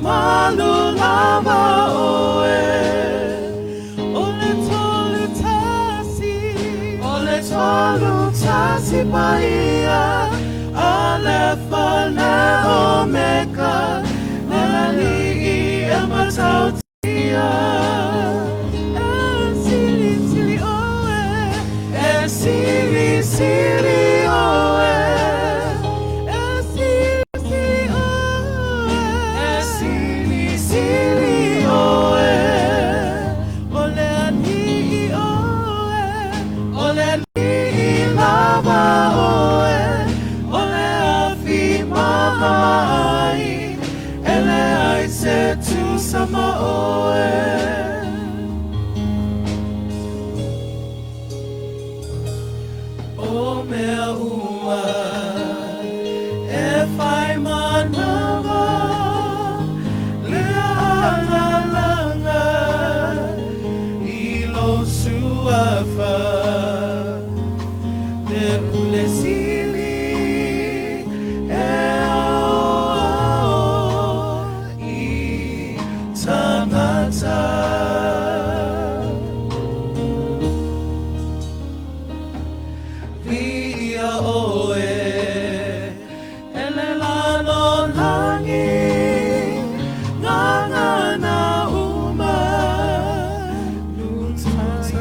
malu lava oe. Ole tolu tasi paia. Alefa le omega. Neli ematautia. Sili oe. Sili oe. Sama oe. O mea uma e whai manawa lea alalanga I lo suafa le ule sili e Via oe elelano langi nganga na uma nutaitasi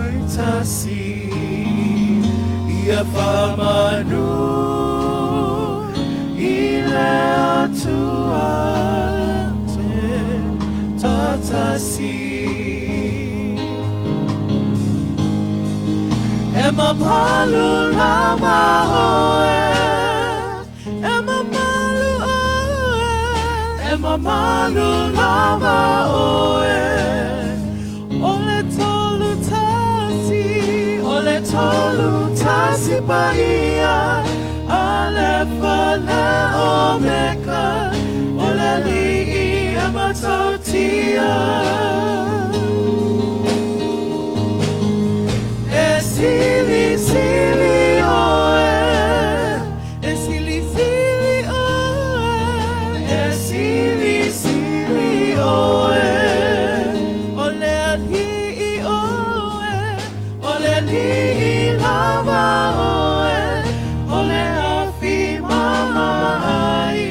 ia famanu ile atua tatasi Emma malu lava oe. Emma malu oe. Emma malu lava oe. Ole tolu tasi paia. Alefa le omega. Ole li ematautia. Sili oe, sili oe, ole li lava oe, ole afi mamai,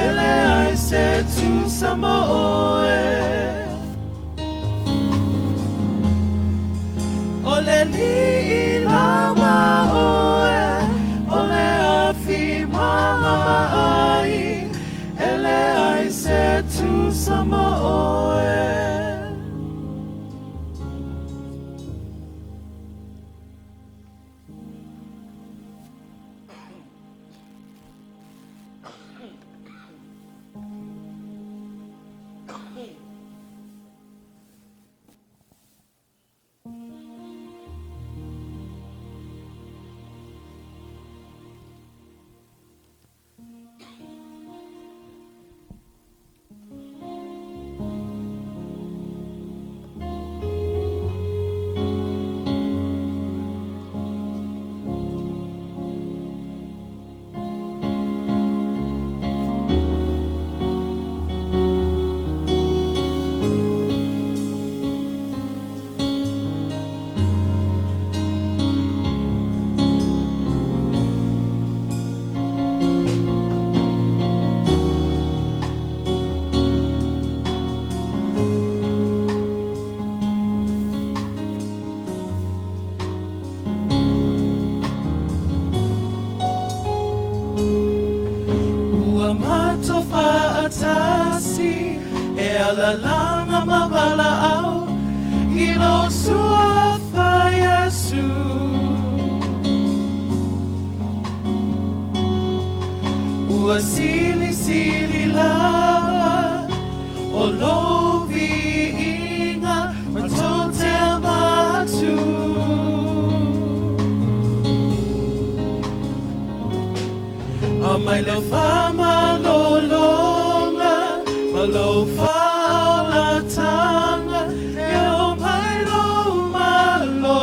ele ai se tu sama oe. Ole li lava oe, ole afi mamai, ele ai se tu sama oe. Alalanga mawala au Ilo suafa Yesu Ua sili lava O lovi inga Matote matu Amai le fama lolonga Malofa tanga yo mailo malo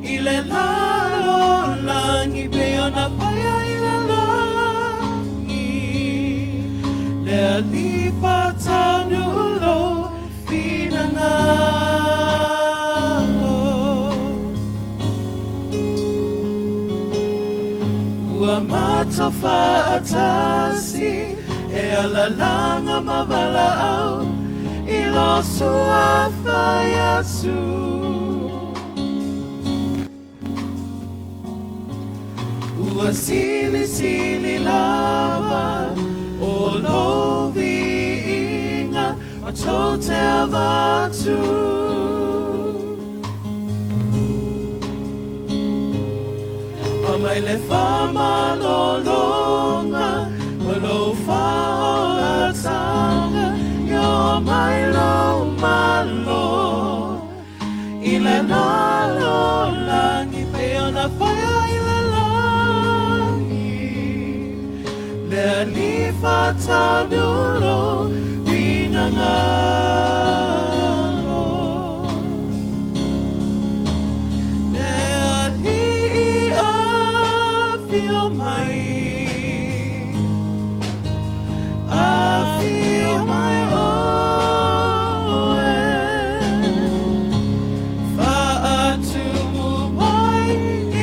ile lalo langi peona paya ile langi le lipatan ulo pinanalo Uamatofa atasi e alalanga mabalao ilo suafa yasu Uasili lava olovi inga matote avatu Amaile fama lolonga Walofa olatanga Yo mailo malo Ile nalo langi Peona faya ile langi Le lifata dulo Winangalo Le li feel my I feel my own Faatu mai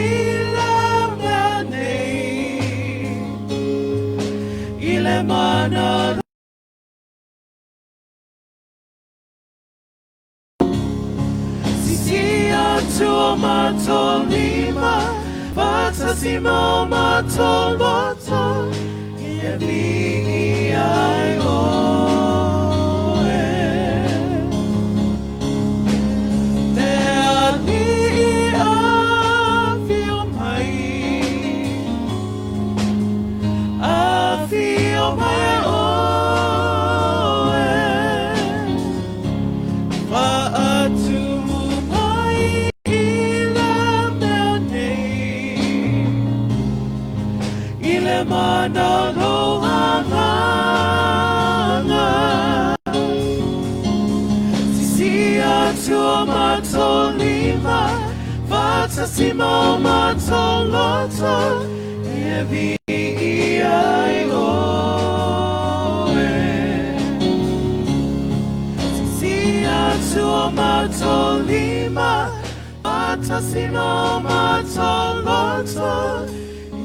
ilam nane Ile mana Sisia tua matolima Pata sima matoloto Yebi ai oe Te ali a feel my oe Faatu mai ilam nane Ile mana lohanga Sisia tua matolima Vata sima matoloto Yevi ai oe Sisia tua matolima Vata sima matoloto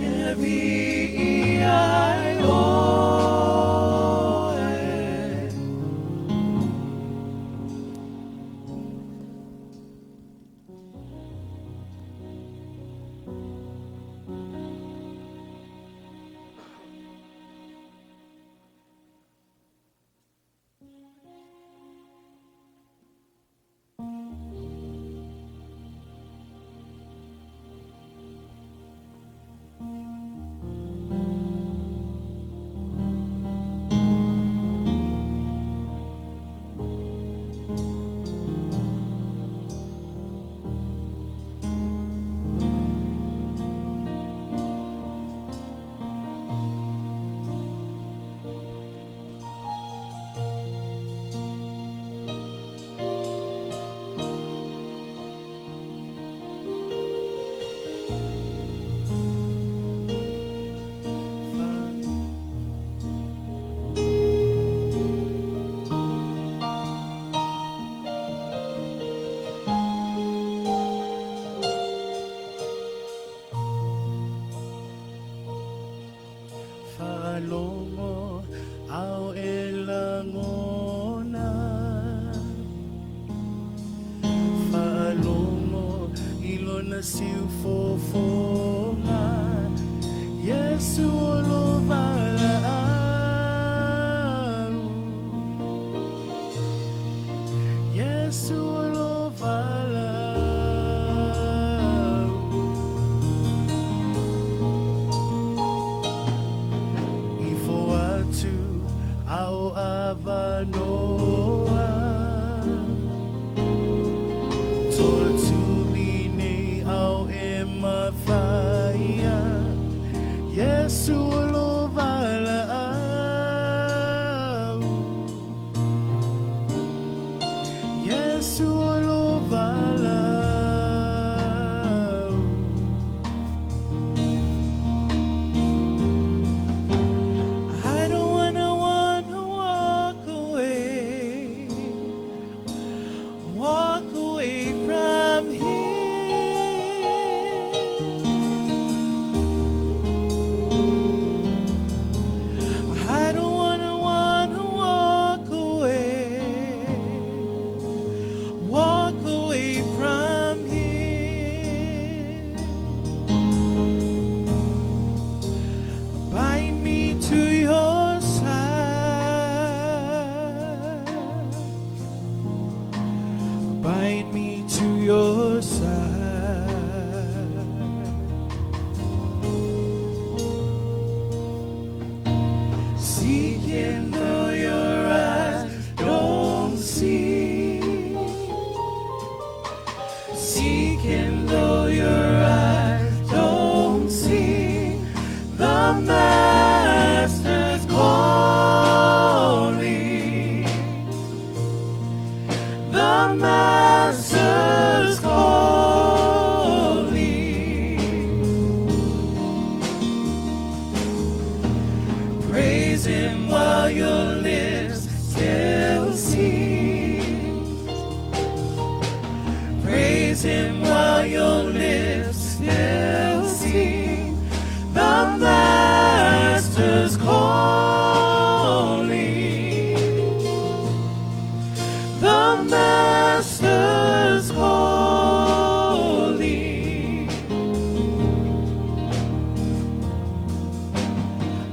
Yevi ai oe Falongo au elangona Falongo ilona siufofonga Yesu olovala Yesu olovala Au avanoa Tortuline au emafaya Yesu lovala Yesu lovala I don't wanna Praise him while your lips still sing. Praise him while your lips still sing. The Master's calling. The Master's calling.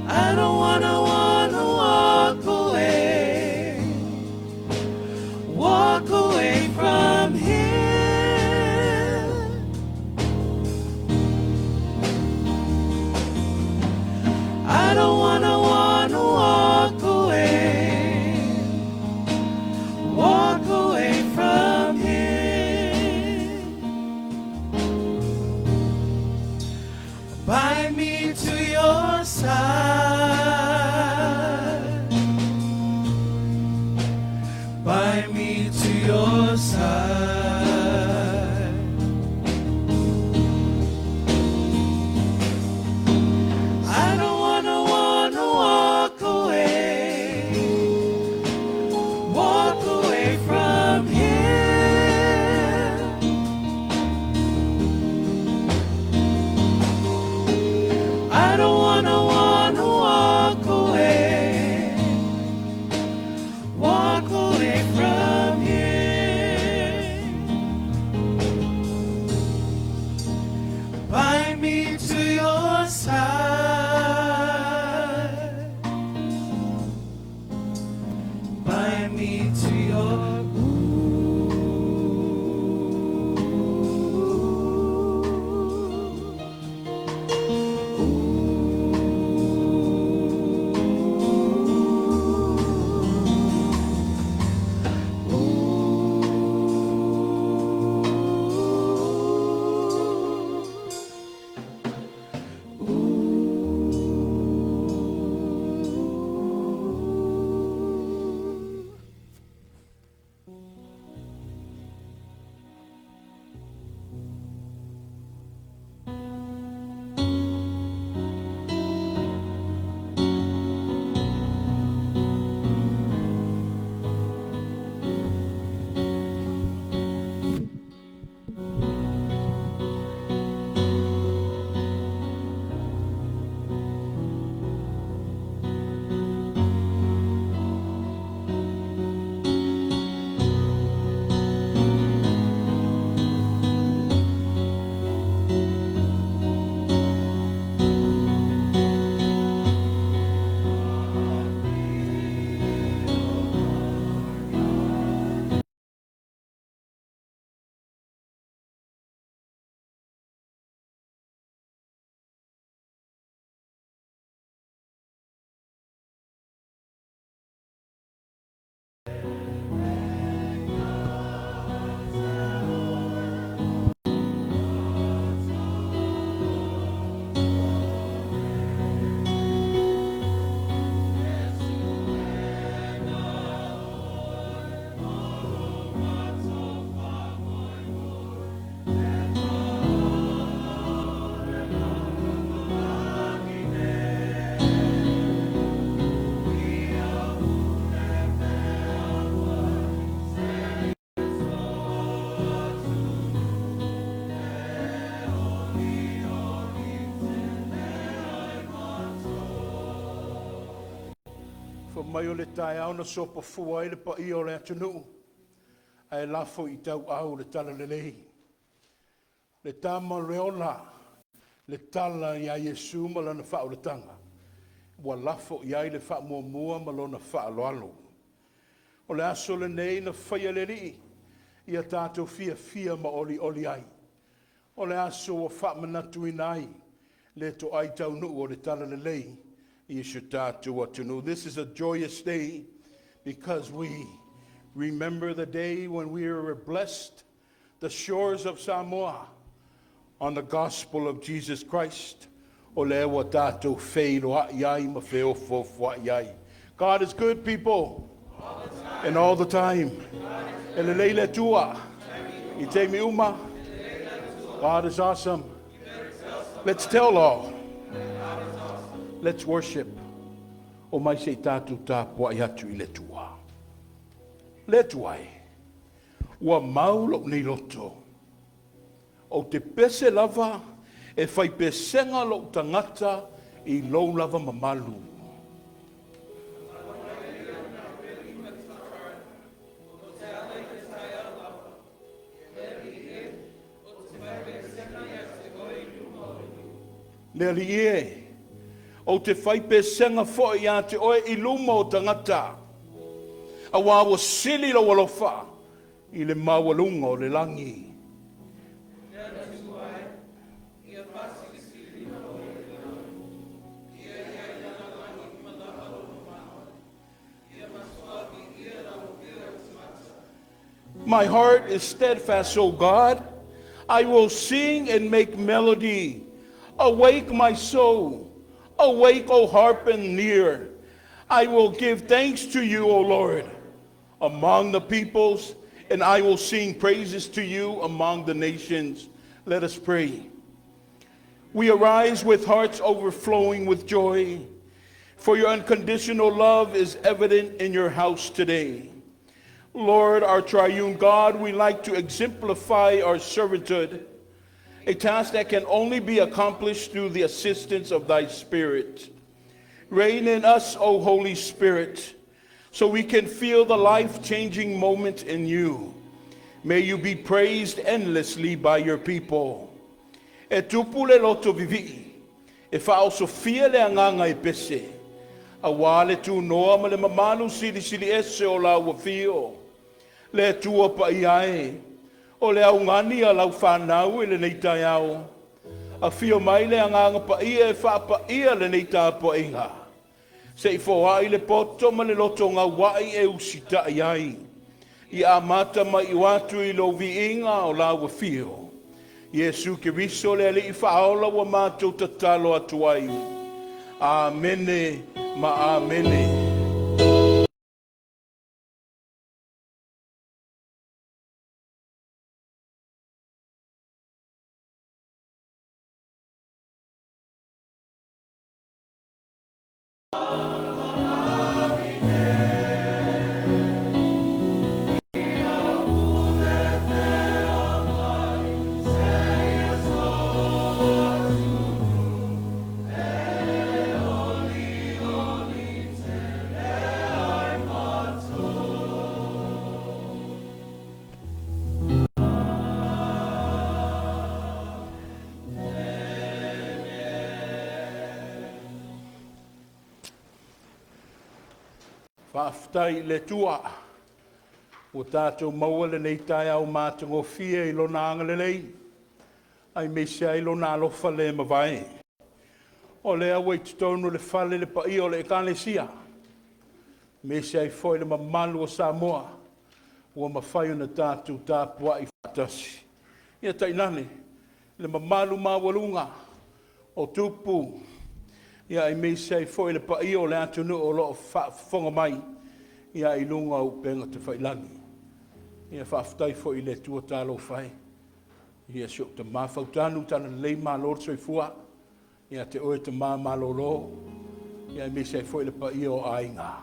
I don't wanna walk away from him. I don't wanna walk away from him. Bind me to your side. Bind me to your side. I don't wanna walk away from him. I don't wanna walk away from him. Bind me to your side. Bind me to your mai o le Talalelei na sopa fua i le pa i o le atunu. Ai lafo i tau au le Talalelei. Le tama reola, le tala i a Yesu ma lana wha o le tanga. Wa lafo i ai le wha mua mua ma lona wha aloalo. O le aso le nei na whaia le rii, i a tātou fia ma oli ai. O le aso o wha manatu inai, le to ai tau nuu o le Talalelei. This is a joyous day because we remember the day when we were blessed the shores of Samoa on the gospel of Jesus Christ. God is good, people, and all the time. God is awesome. Let's tell all. Let's worship. o mai se tātou tāpua i atu i le tua. Le tuai, ua maulo nei loto, o te pese lava e fai pesenga lo tangata i lou lava mamalu. Le ali e, o te fai pesenga fo i a te oe i luma o tangata, a wawa sili lo walofa i le mawalunga o le langi. My heart is steadfast, O God. I will sing and make melody. Awake, my soul. Awake, O harp and lyre. I will give thanks to you, O Lord, among the peoples, and I will sing praises to you among the nations. Let us pray. We arise with hearts overflowing with joy, for your unconditional love is evident in your house today. Lord, our triune God, we like to exemplify our servanthood, a task that can only be accomplished through the assistance of thy Spirit. Reign in us, O Holy Spirit, so we can feel the life-changing moment in you. May you be praised endlessly by your people. E tupu le loto vivi, e whao sofia le anganga e pese, a wale tu noa ma le mamanu sili sili ese o la wafio. Le tua pa iae, o le au ngani a lau whanau e le neitai au. A fio mai le anganga pa ia e wha pa ia le neitai pa inga. Se i fōa i le poto ma le loto ngā wai e usita iai. I a mata ma i watu i lo vi inga o la wafio. Yesu ke riso le ali i whaola wa mātou tatalo atuai. Amene ma amene. Whaftai le tua, o tātou maua le nei tai au mātango fia i lona angalelei, ai me se ai lona alofa le mawai. O le awa i tutonu le fale le pai o le ekalesia, me se ai foi le mamalu o Samoa, ua mawhai o na tātou tāpua i whatasi. Ia tainane, le mamalu mawalunga, o tupu, ia i me se ai foi le pai o le atunu o lo whonga mai, ia i lunga o penga te whailangi. Ia whaftai foi le tua tālo whai. Ia siok te mawhautanu tana lei mā lor soi fua, ia te oe te mā malolo, ia i me se ai foi le pai o ainga.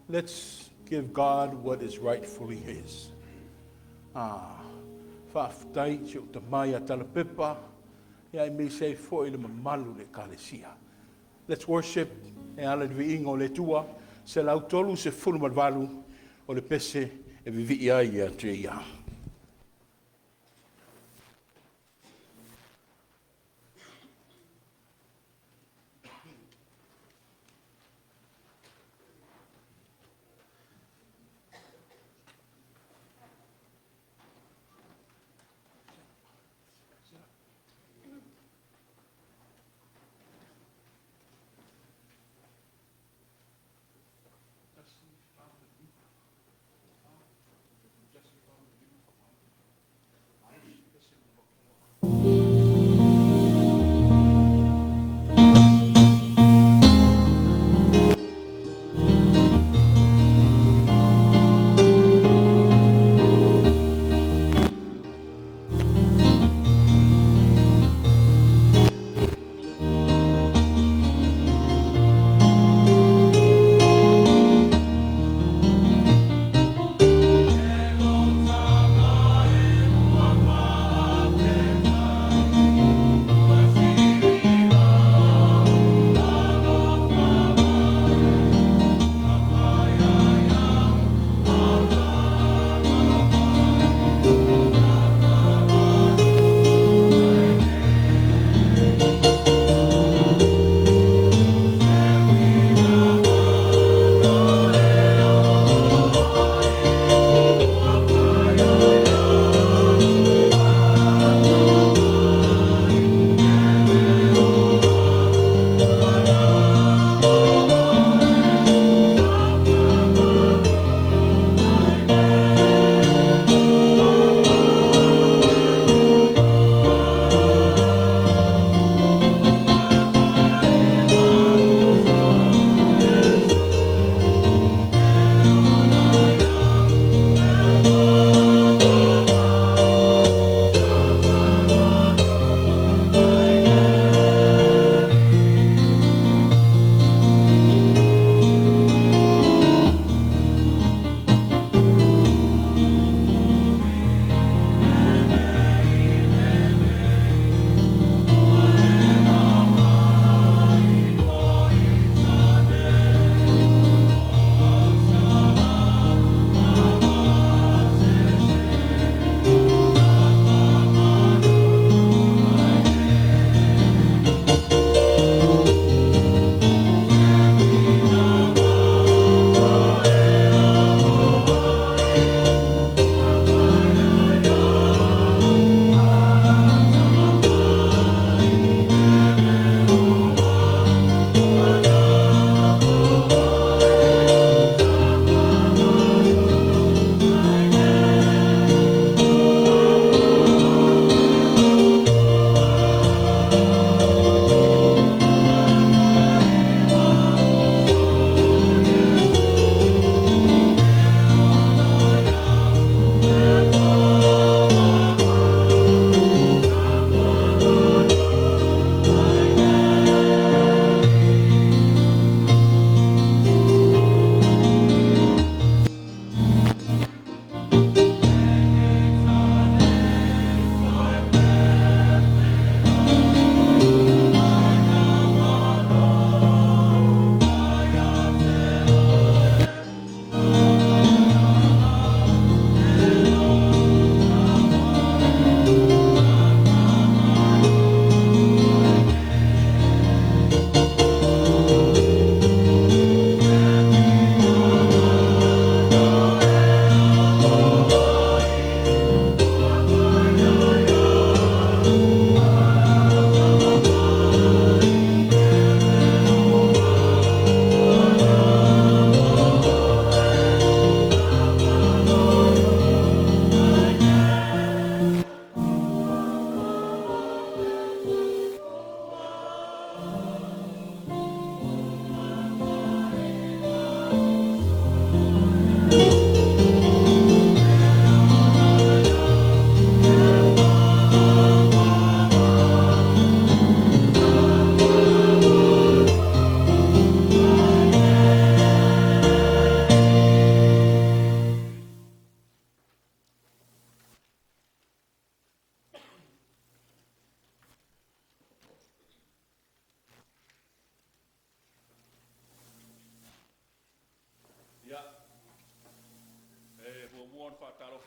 Let's give God what is rightfully his. Whaftai siok te mai a talapepa, ia i me se ai foi le mamalu le kalesia. Let's worship e ala vi ingo le tua, se lau tolu se fulu malvalu o le pese e vivi ia ia te ia.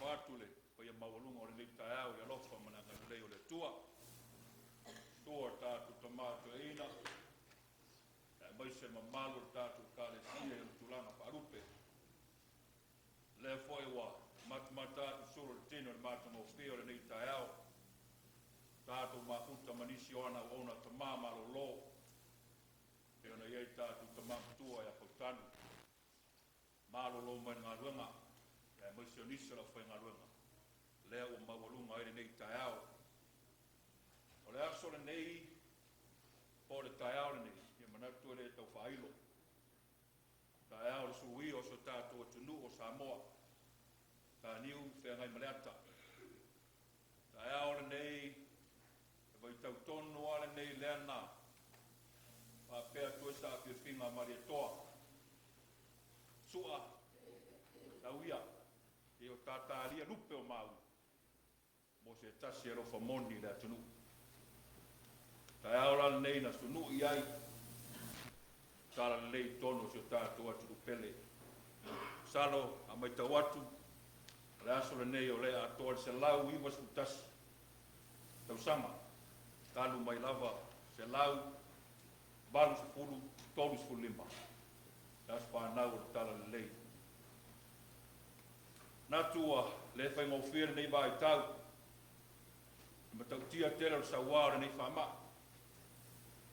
whātule, pa ia mawalunga o le Talalelei ia lofa mananga lei o le tua. Tua tātu tamato eina. Mai se mamalu tātu kāle sia i tulanga wharupe. Le foi wa, matamata suru le tino le matamo whio le nei Talalelei. Tātu mahuta manisi o ana o ona tamamalo lo. E ona iei tātu tamatua ia pautanu. Malo lo mai ngā ruenga. E mai se onisa la whai ngā ruenga. Lea o mawalunga ere nei Talalelei. O le aso le nei, po le Talalelei nei, ia manatu le Tofaeono. Talalelei le sui o so tātu o tunu o Samoa. Tā niu whea ngai maleata. Talalelei nei, e vai tau tonu ale nei lea nā. Pa pēr tue sa pia whinga maria toa. Sua, tauia, e o tātālia lupe o mau. Mo se tasi e rofa moni lea tunu. Talalelei nei na sunu i ai. Talalelei tono si o tātou atu rupele. Salo, a mai tau atu. Le aso le nei o le atoa se lau iwa su tasi. Tau sama. Talu mai lava se lau. Balu se fulu, tolu se fulu lima. Das whanau o Talalelei. Natua, le whai ngofire nei vai tau. Ma tau tia tera o sawara nei whama.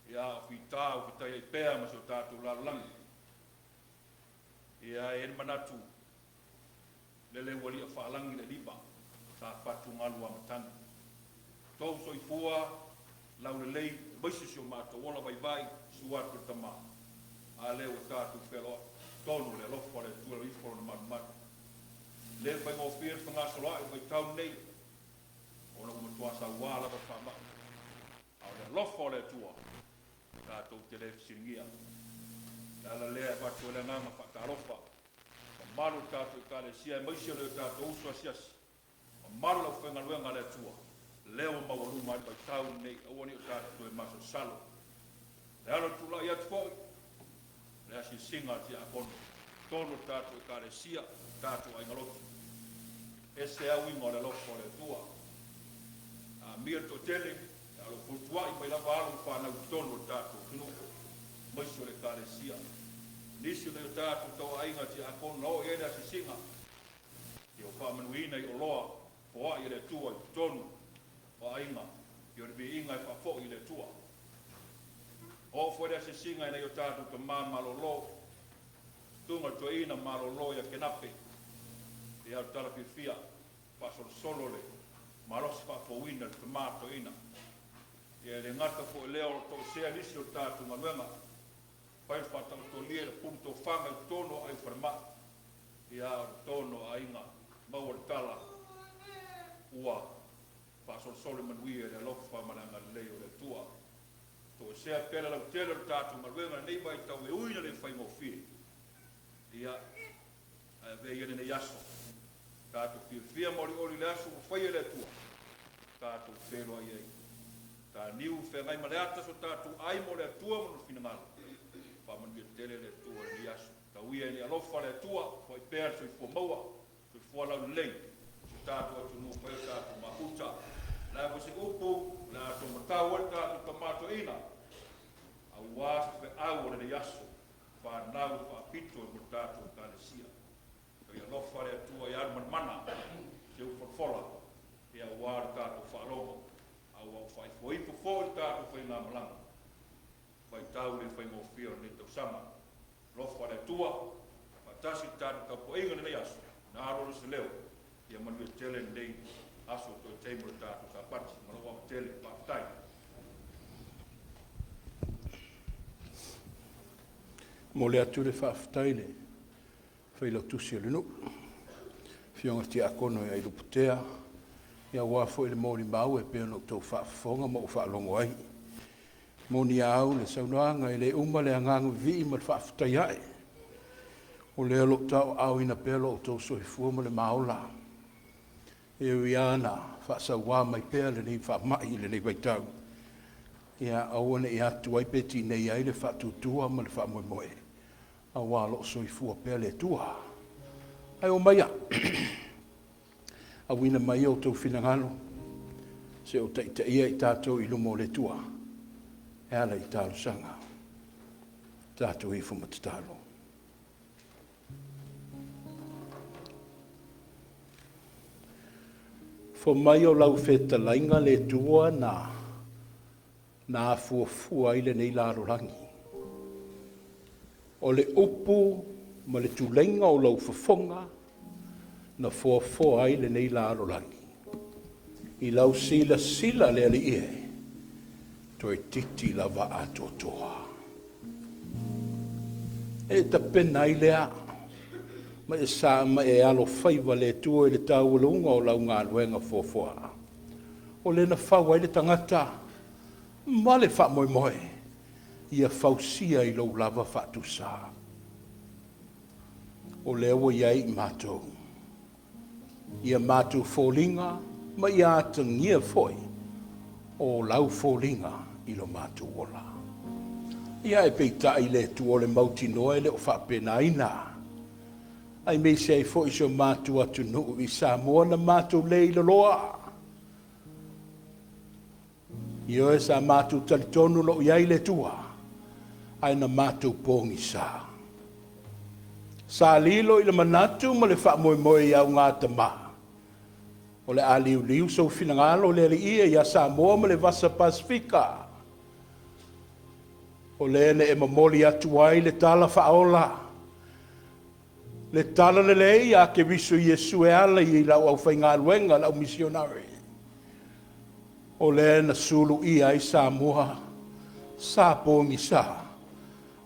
Ia o whitau ki tai pēa ma so tātou lalangi. Ia e manatu. Lele wali a whaalangi le lipa. Tā patu ngalu amatangi. Tau soi fua, lau le lei, baisi si o mātou ona vai vai, suatu tama. A leo tātou whelo, tonu le lofa le tua le iforo na matu. Le whai ngō whir whangasola e vai tau nei. Ona kumatua sa wala pa whama. A le lofa le tua. Tātou te lefi siringia. Tāla lea watu le nganga whatarofa. Maru tātou kāle sia e maisia leo tātou usua siasi. Maru lau whenga luenga le tua. Leo mawaru mai pai tau nei awani o tātou e maso salo. Le ano tula i atu fōi. Le asi singa ti a kono. Tono tātou e kāle sia, tātou a ingarotu. E se au ingo le lofo le tua. A mia to tele, alo putua i mai lava alu whanau tono tātou kinu. Maisio le kāle sia. Nisi le tātou tau ainga ti a kono o ere asi singa. I o whamanuina i o loa, po a i le tua i tonu. O ainga, i o le bi inga i whafo i le tua. O fuere asi singa i nei o tātou ka māmalo lo. Tunga tua ina malo lo i a kenape. I au tala whiwhia, pasoro solo le. Marosi whafo ina le tomato ina. I le ngata fo i leo to sea nisi o tātou manuenga. Pai whatau to lia le punto whanga i tono ai wharma. I au tono a inga. Mau le tala. Ua. Pasor sole manuia le lofa mananga leo le tua. To sea pela lau tele le tātou manuenga nei mai tau e uina le whai mawhiri. Ia. Vei ene ne yaso. Tātou whiwhia mori ori le aso o whai le tua. Tātou whelo ai ei. Tā niu whengai maleata so tātou ai mo le tua manu whinangalo. Whamanu i tele le tua le yaso. Ta uia ni alofa le tua, whai pēr soi fua maua, soi fua lau lei. So tātou atu nua whai tātou mahuta. Nā wasi upu, nā tō matau e tātou tamato ina. A wāsa whe au le yaso. Whanau whapito e mo tātou tāle sia. Ia lofa le tua i arman mana, se u whorfola, ia wāra tātou whārongo, au au whai fōipo fōi tātou whai ngā malanga. Whai tau le whai ngō whio ni tau sama. Lofa le tua, whatasi tātou tau po inga ni aso, nā aroro se leo, ia manu e tele nei aso tō teimura tātou ka pati, manu wā tele pātai. Mo le atu le whaafutai le. Whaila tusi o le nu. Fionga ti a kono e airu putea. Ia wafo i le mōri mau e pēno tau whaafonga mo whaalongo ai. Mōni au le saunoanga i le uma le angangu vi ma le whaafutai ai. O le alo tau au ina pēlo o tau sohi fua ma le maola. E uiana whaasauwa mai pēa le nei whaamai le nei waitau. Ia awane i atu ai peti nei ai le whaatutua ma le whaamoemoe. A walo soi fua pele tua. Ai o maia. a wina mai o tau finangalo. Se o ta ia I tātou I lumo le tua. E ala I tālo sanga. Tātou I fumatatalo. Fo mai o lau feta lainga le tua na fuafua I le nei larolangi. O le upu ma le tulenga o lau fafonga na fuafua ai le nei larolangi. I lau sila le ali ie, toi titi lava atotoa. E ta pena I lea, ma e sa ma e alo faiva le tua I le tau lunga o lau ngā luenga fuafua. O le na whaua I le tangata, ma le wha moe moe, ia fausia I lau lava whatu sa. O le awa iai I mātou. Ia mātou fōlinga, ma ia atangia foi o lau fōlinga I lo mātou ola. Ia e peita I le tu o le mauti noa le o whapena ina. Ai mei sei foi so mātou atu nuu I Samoa na mātou lei lo loa. Ia e sa mātou talitonu lo iai le tua. Ai na mātou pōngi sa. Sa lilo I le manatu ma le wha moe moe iau ngā tamaa. O le aliu so finangalo le ia ia Samoa ma le vasa Pasifika. O le ne e mamoli atu ai le tala whaola. Le talalelei a ke viso Yesu e ala I lau au whainga luenga lau misionari. O le na sulu ia I Samoa. Sa pōngi sa.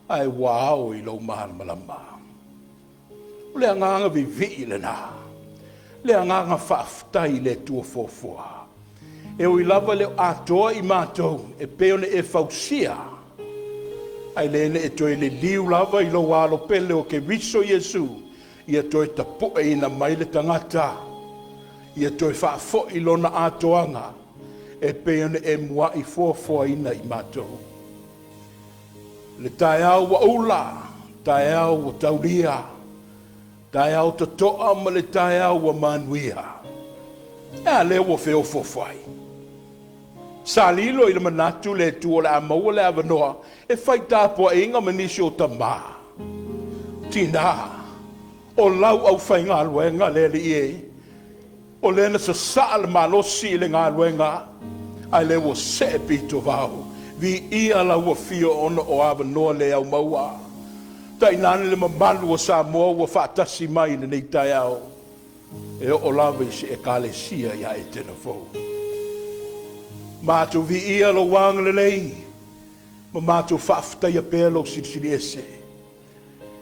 Ai wao I lau mahal malama. O le anganga vivi le na. Le anganga whaafutai le tua fōfua. E o I lava leo atoa I mātou, e peone e fausia. Ai lene e toi le liu lava I lo walo pele o ke viso Yesu. Ia toi tapoe ina mai le tangata. Ia toi whaafo I lona atoanga. E peone e mua I fōfua ina I mātou. Le tae au wa ula, tae au wa taulia. Tae au ta toa ma le tae au wa manuia. Ea le wa feo fofai. Sa lilo I le manatu le tu o le amaua le avanoa. E fai tāpua inga manisi o ta maa. Tina. O lau au fai ngā luenga le li e. O le na sa saa le malosi le ngā luenga. Ai le wa se pito vau. Vi ia la wa fio ono o avanoa le au maua. Tai nane le mamalu o Samoa ua whaatasi mai na nei tai au. E o lawa I se e kalesia ia Etena fau. Mātou vi ia lo wanga le lei. Ma mātou whaafutai a pēlo sirisiri ese.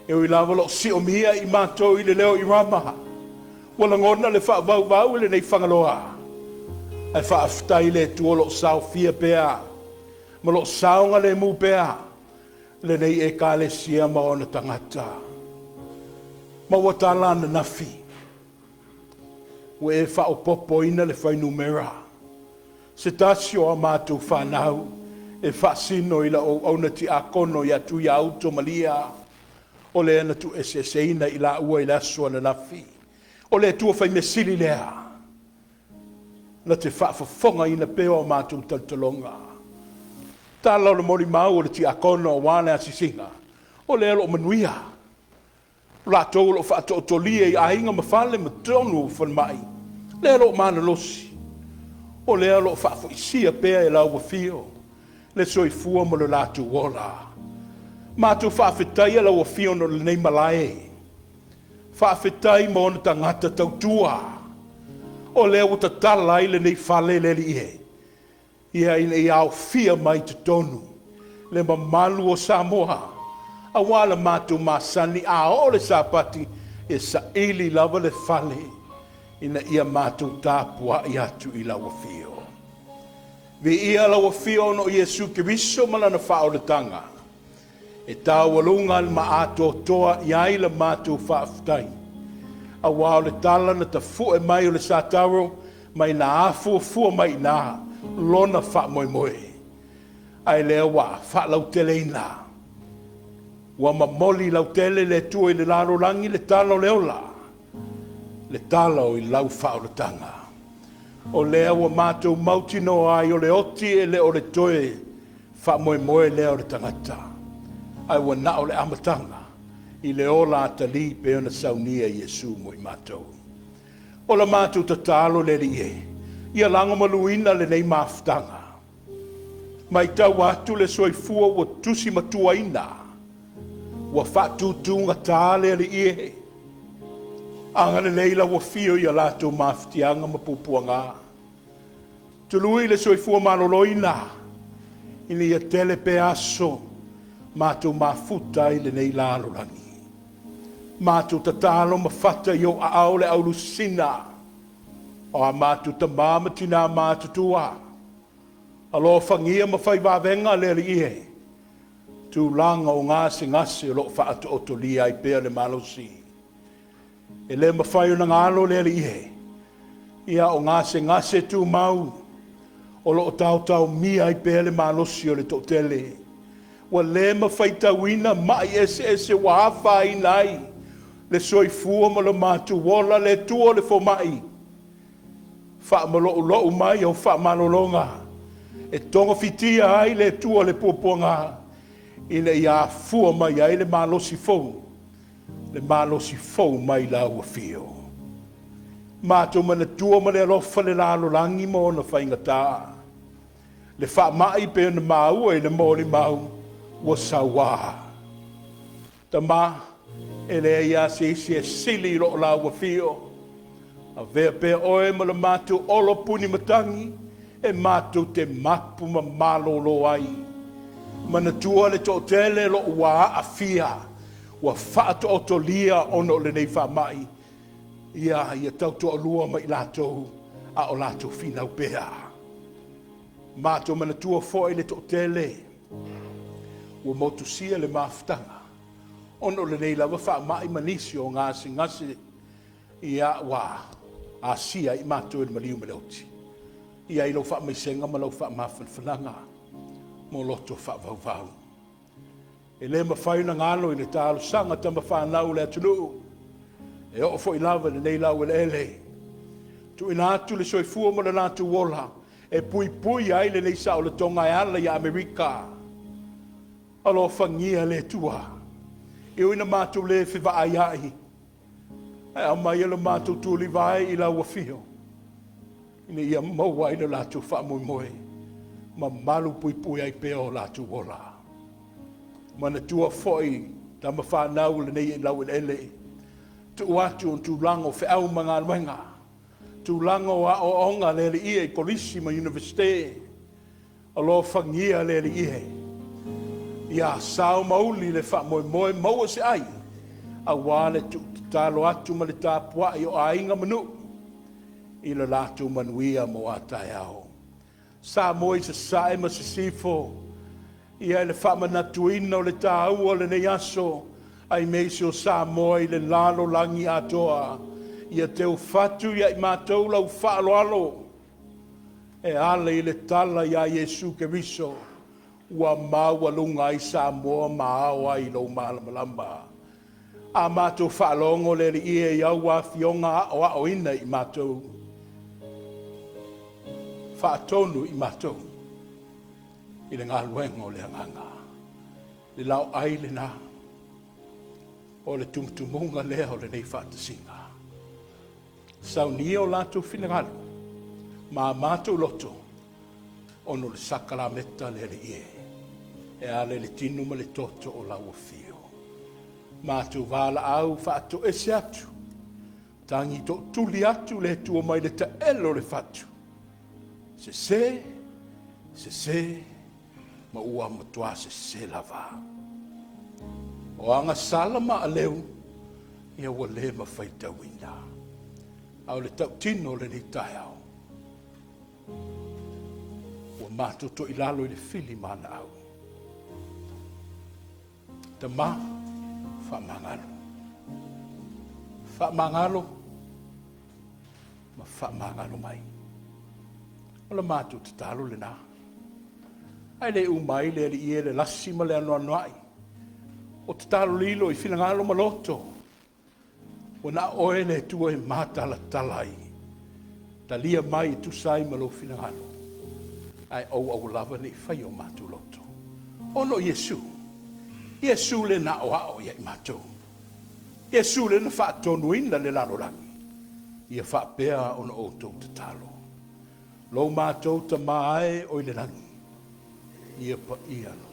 E o I lawa lo si o mia I mātou I le leo I rama. Wala ngona le whaavau vau le nei whangaloa. Ai whaafutai le tuolo sao fia pēa. Ma lo saonga le mu pēa. Le nei e kalesia ma ona tangata. Ma watala na nafi. We e whao popo ina le whai numera. Se tasio a mātou whanau. E whaasino ila o auna ti a kono I atu I auto malia. O le ana tu eseseina I la ua I la sua na nafi. O le tua whai mesili lea. Na te whaafafonga ina peo a mātou taltalonga. Tala o le mori mau o le ti akono o wane a sisinga. O le alo manuia. La tau lo wha to tolia I ainga mawhale ma tonu whan mai. Le alo mana losi. O le alo wha isia pēa E lau wafio. Le soi fua mo le latu wola. Mātu whaafetai lau wafio no le nei malae. Whaafetai mo na tangata tautua. O le o ta talai le nei whale le li e. Ia ina I au fia mai te tonu. Le mamalu o Samoa. A wala mātou masani a o le sapati. E sa ili lava le fale. Ina ia mātou tāpua I atu I lawa fio. Vi ia lawa fio no Yesu Kiriso malana whao le tanga. E tā walunga ma ato toa iai le mātou whaafutai. A wao le tala na ta fu e mai o le sataro. Mai na afu fua mai na. Lona wha moe moe. Ai lea wa wha lau tele ina. Wa mamoli lau tele le tua I le laro langi le talo leola. le tala o I lau whaoratanga. O lea ua mātou mautino ai o le oti e le o le toe wha moe moe lea o le tangata. Ai ua na o le amatanga I le ola atali pe ona saunia Iesu mo I mātou. O la mātou tatalo le li e. Ia lango maluina le nei maftanga. Mai tau atu le soifua ua tusi matua ina. Ua whatutunga tāle li e. Anga le leila ua fio ia lato maftianga mapupuanga. Tului le soifua maloloina. Ini ia tele pe aso. Mātou mafuta I le nei lalorangi. Mātou tatalo mawhata I o aao le aulusina. O a mātou tamama tina mātou tua. Alo whangia mawhai wawenga le li ie. Tu langa o ngase o lo whaato otolia I pea le malosi. E le mawhai o na ngalo le li ie. Ia o ngase tu mau. O lo tau mia I pea le malosi o le totele. Wa le mawhai tawina mai ese wa hafa I nai. Le soifua ma lo mātou wola le tua le fomai. Wha malo mai o wha malolonga. E tonga fitia ai le tua le puapuanga. I le ia fua mai ai le malosi fou. Le malosi fou mai la ua fio. Mātou mana tua ma le alofa le lalo langi mo na whaingata. Le wha mai pe na maua I le mori mau. Wa sawa. Tama e le ia se sili lo la ua fio. A vea pe oe ma le mātou olo puni matangi. E mātou te mapu ma malolo ai. Mana tua le to tele lo wa a fia. Wa whaato otolia ono le nei wha mai. Ia tau to alua mai lato. A o lato finau pea. Mātou mana tua foe le to tele. Wa motu sia le maftanga. Ono le nei lawa wha mai manisi o ngase. Ia wa. A sia I mātou e maliu me leoti. Ia I lo wha mai senga ma lo wha mawhanwhananga. Mo loto wha vau. E le mawhai na ngalo I le tālo sanga ta mawhanau le atunu. E o fo I lava le nei lau le ele. Tu ina atu le soifua ma le nātu wola. E pui ai le nei sao le tonga e ala I Amerika. Alo whangia le tua. E o ina mātou le whiwa ai ai. Ai a mai ala mātou tūli vai I lau a fio. Ina ia maua ina lātou wha moe. Ma malu pui ai peo lātou wola. Mana tua foi tama whanau le nei lau ele. Tu atu on tu lango whiau mga luenga. Tu lango a o onga le ie kolisi ma universite. Alo whangia le ie. Ia sao mauli le wha moe maua se ai. A wale tu talo atu ma le tāpua I o ainga manu. I le lātou manuia mo a tai au. Sa moi se sae ma se sifo. Ia le wha manatuina o le tāu o le nei aso. Ai meisi o sa moi le lalo langi atoa. Ia teu fatu ia I mātou lau whaaloalo. E ale I le tala ia Iesu Keriso. Ua maua lunga I sa moa maawa I lau malamalamba. A mātou whaalongo le ie iau a fionga o ina I mātou. Whaatonu I mātou. I le ngā luengo le anganga. Le lau ai le nā. O le tumtumunga lea o le nei whaatasinga. Sau ni o lātou whinagalu. Mā mātou loto. Ono le sakalameta le ie. E ale le tinu ma le toto o lau o fio. Mātou wala au whaato ese atu. Tangi to tuli atu le tua mai le ta elo le fatu. Se ma ua matua se lava. O anga salama a leu, ia ua le ma whaita wina. Au le tau tino le ni tai au. Ua mātou to ilalo I le fili mana au. Ta ma, Whamangalo. Ma whamangalo mai. O la mātou te talo le nā. Ai le umai le ie le lasi ma le anoa noai. O te talo lilo I whilangalo maloto. O na oe le tua e mātala talai. Ta lia mai tu sai malo fina hano. Ai au lava ni whai o mātu loto. Ono Yesu. Yesu le na o ao ia i mātou. Yesu le na whaatonu ina le lalo rangi. Ia whaapea ono o tau te talo. Lo mātou ta maae o le rangi. Ia pa ia no.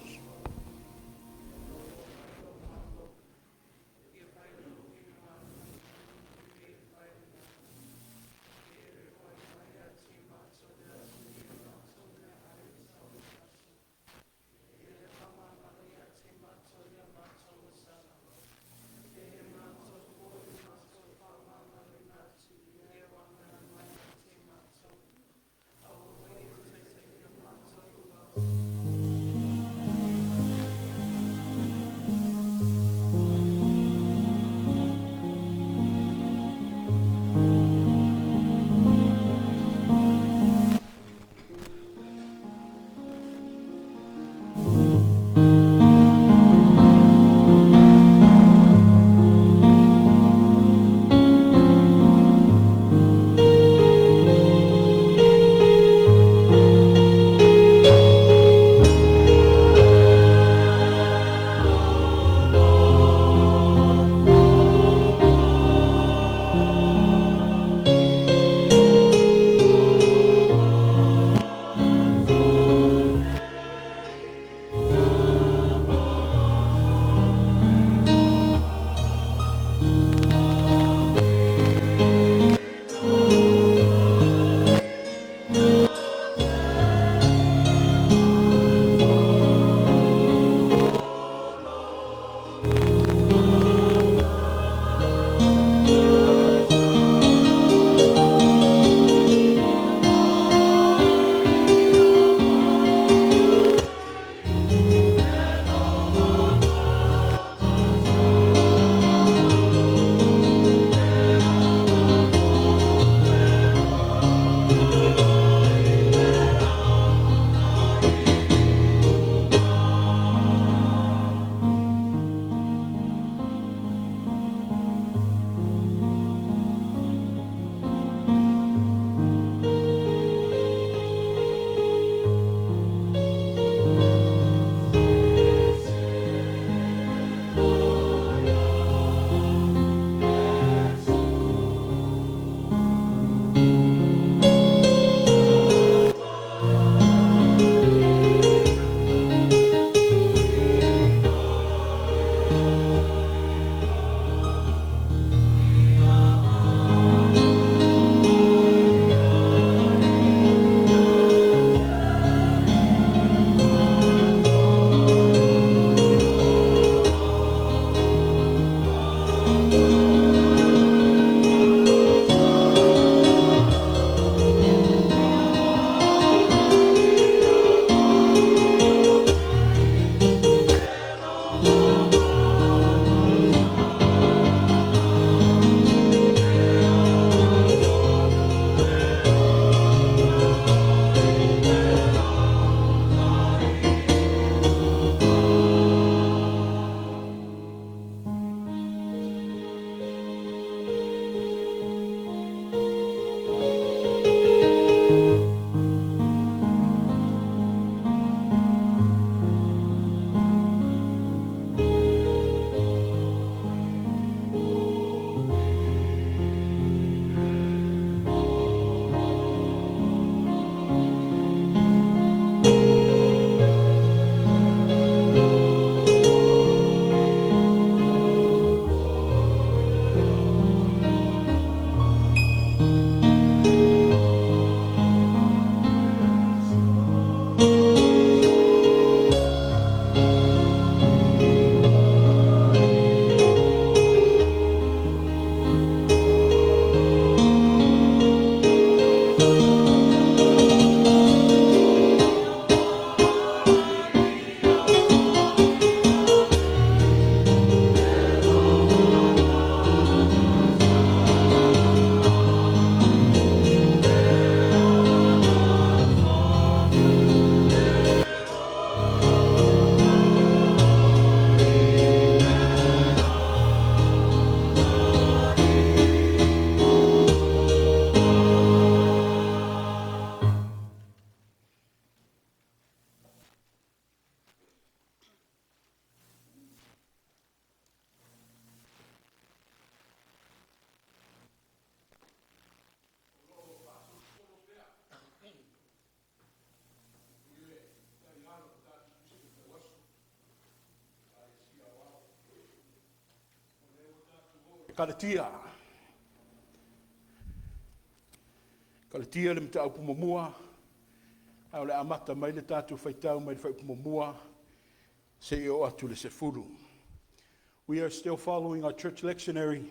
Kalatia. Kalatia le mta upu mamua. Au le amata mai le tātou whaitau mai le whaipu mamua. Se i o atu le se furu. We are still following our church lectionary.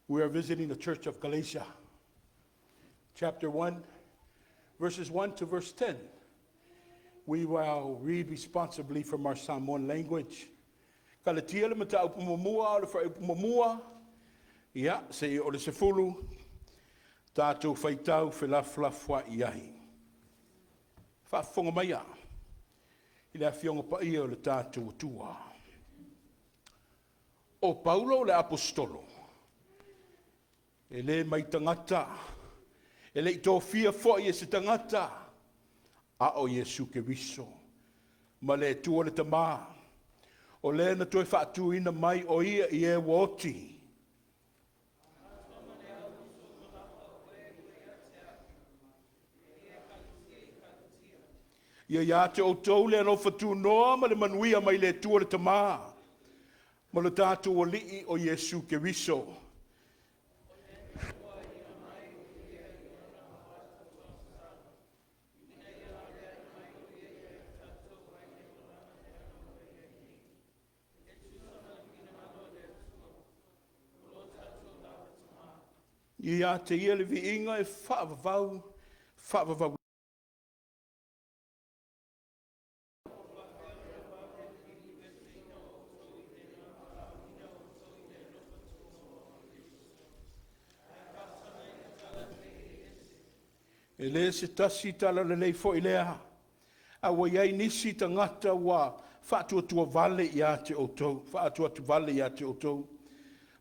We are visiting the Church of Galatia. Chapter 1, verses 1 to verse 10. We will read responsibly from our Samoan language. Kalatia le mata upu mamua, le whaipu mamua. Ia, se i o le se furu. Tātou whaitau whelaflafwa i ahi. Whaafonga mai a. I le awhionga pa ia o le tātou tua. O Paulo le apostolo. E le mai tangata. E le ito fia fo i se tangata. A o Yesu ke viso. Ma le tua le tama. O le na toi whaatu ina mai o ia i e woti. Ia te o tau le alofa tu noa ma le manuia mai le tua le tama. Ma le tātou o lii o Yesu ke viso. Ia te ia le vi inga e whaavavau. E le se tasi talalelei fo i lea. A wa iai nisi tangata wa whaatuatua vale i ate o tau. Whaatuatua vale i ate o tau.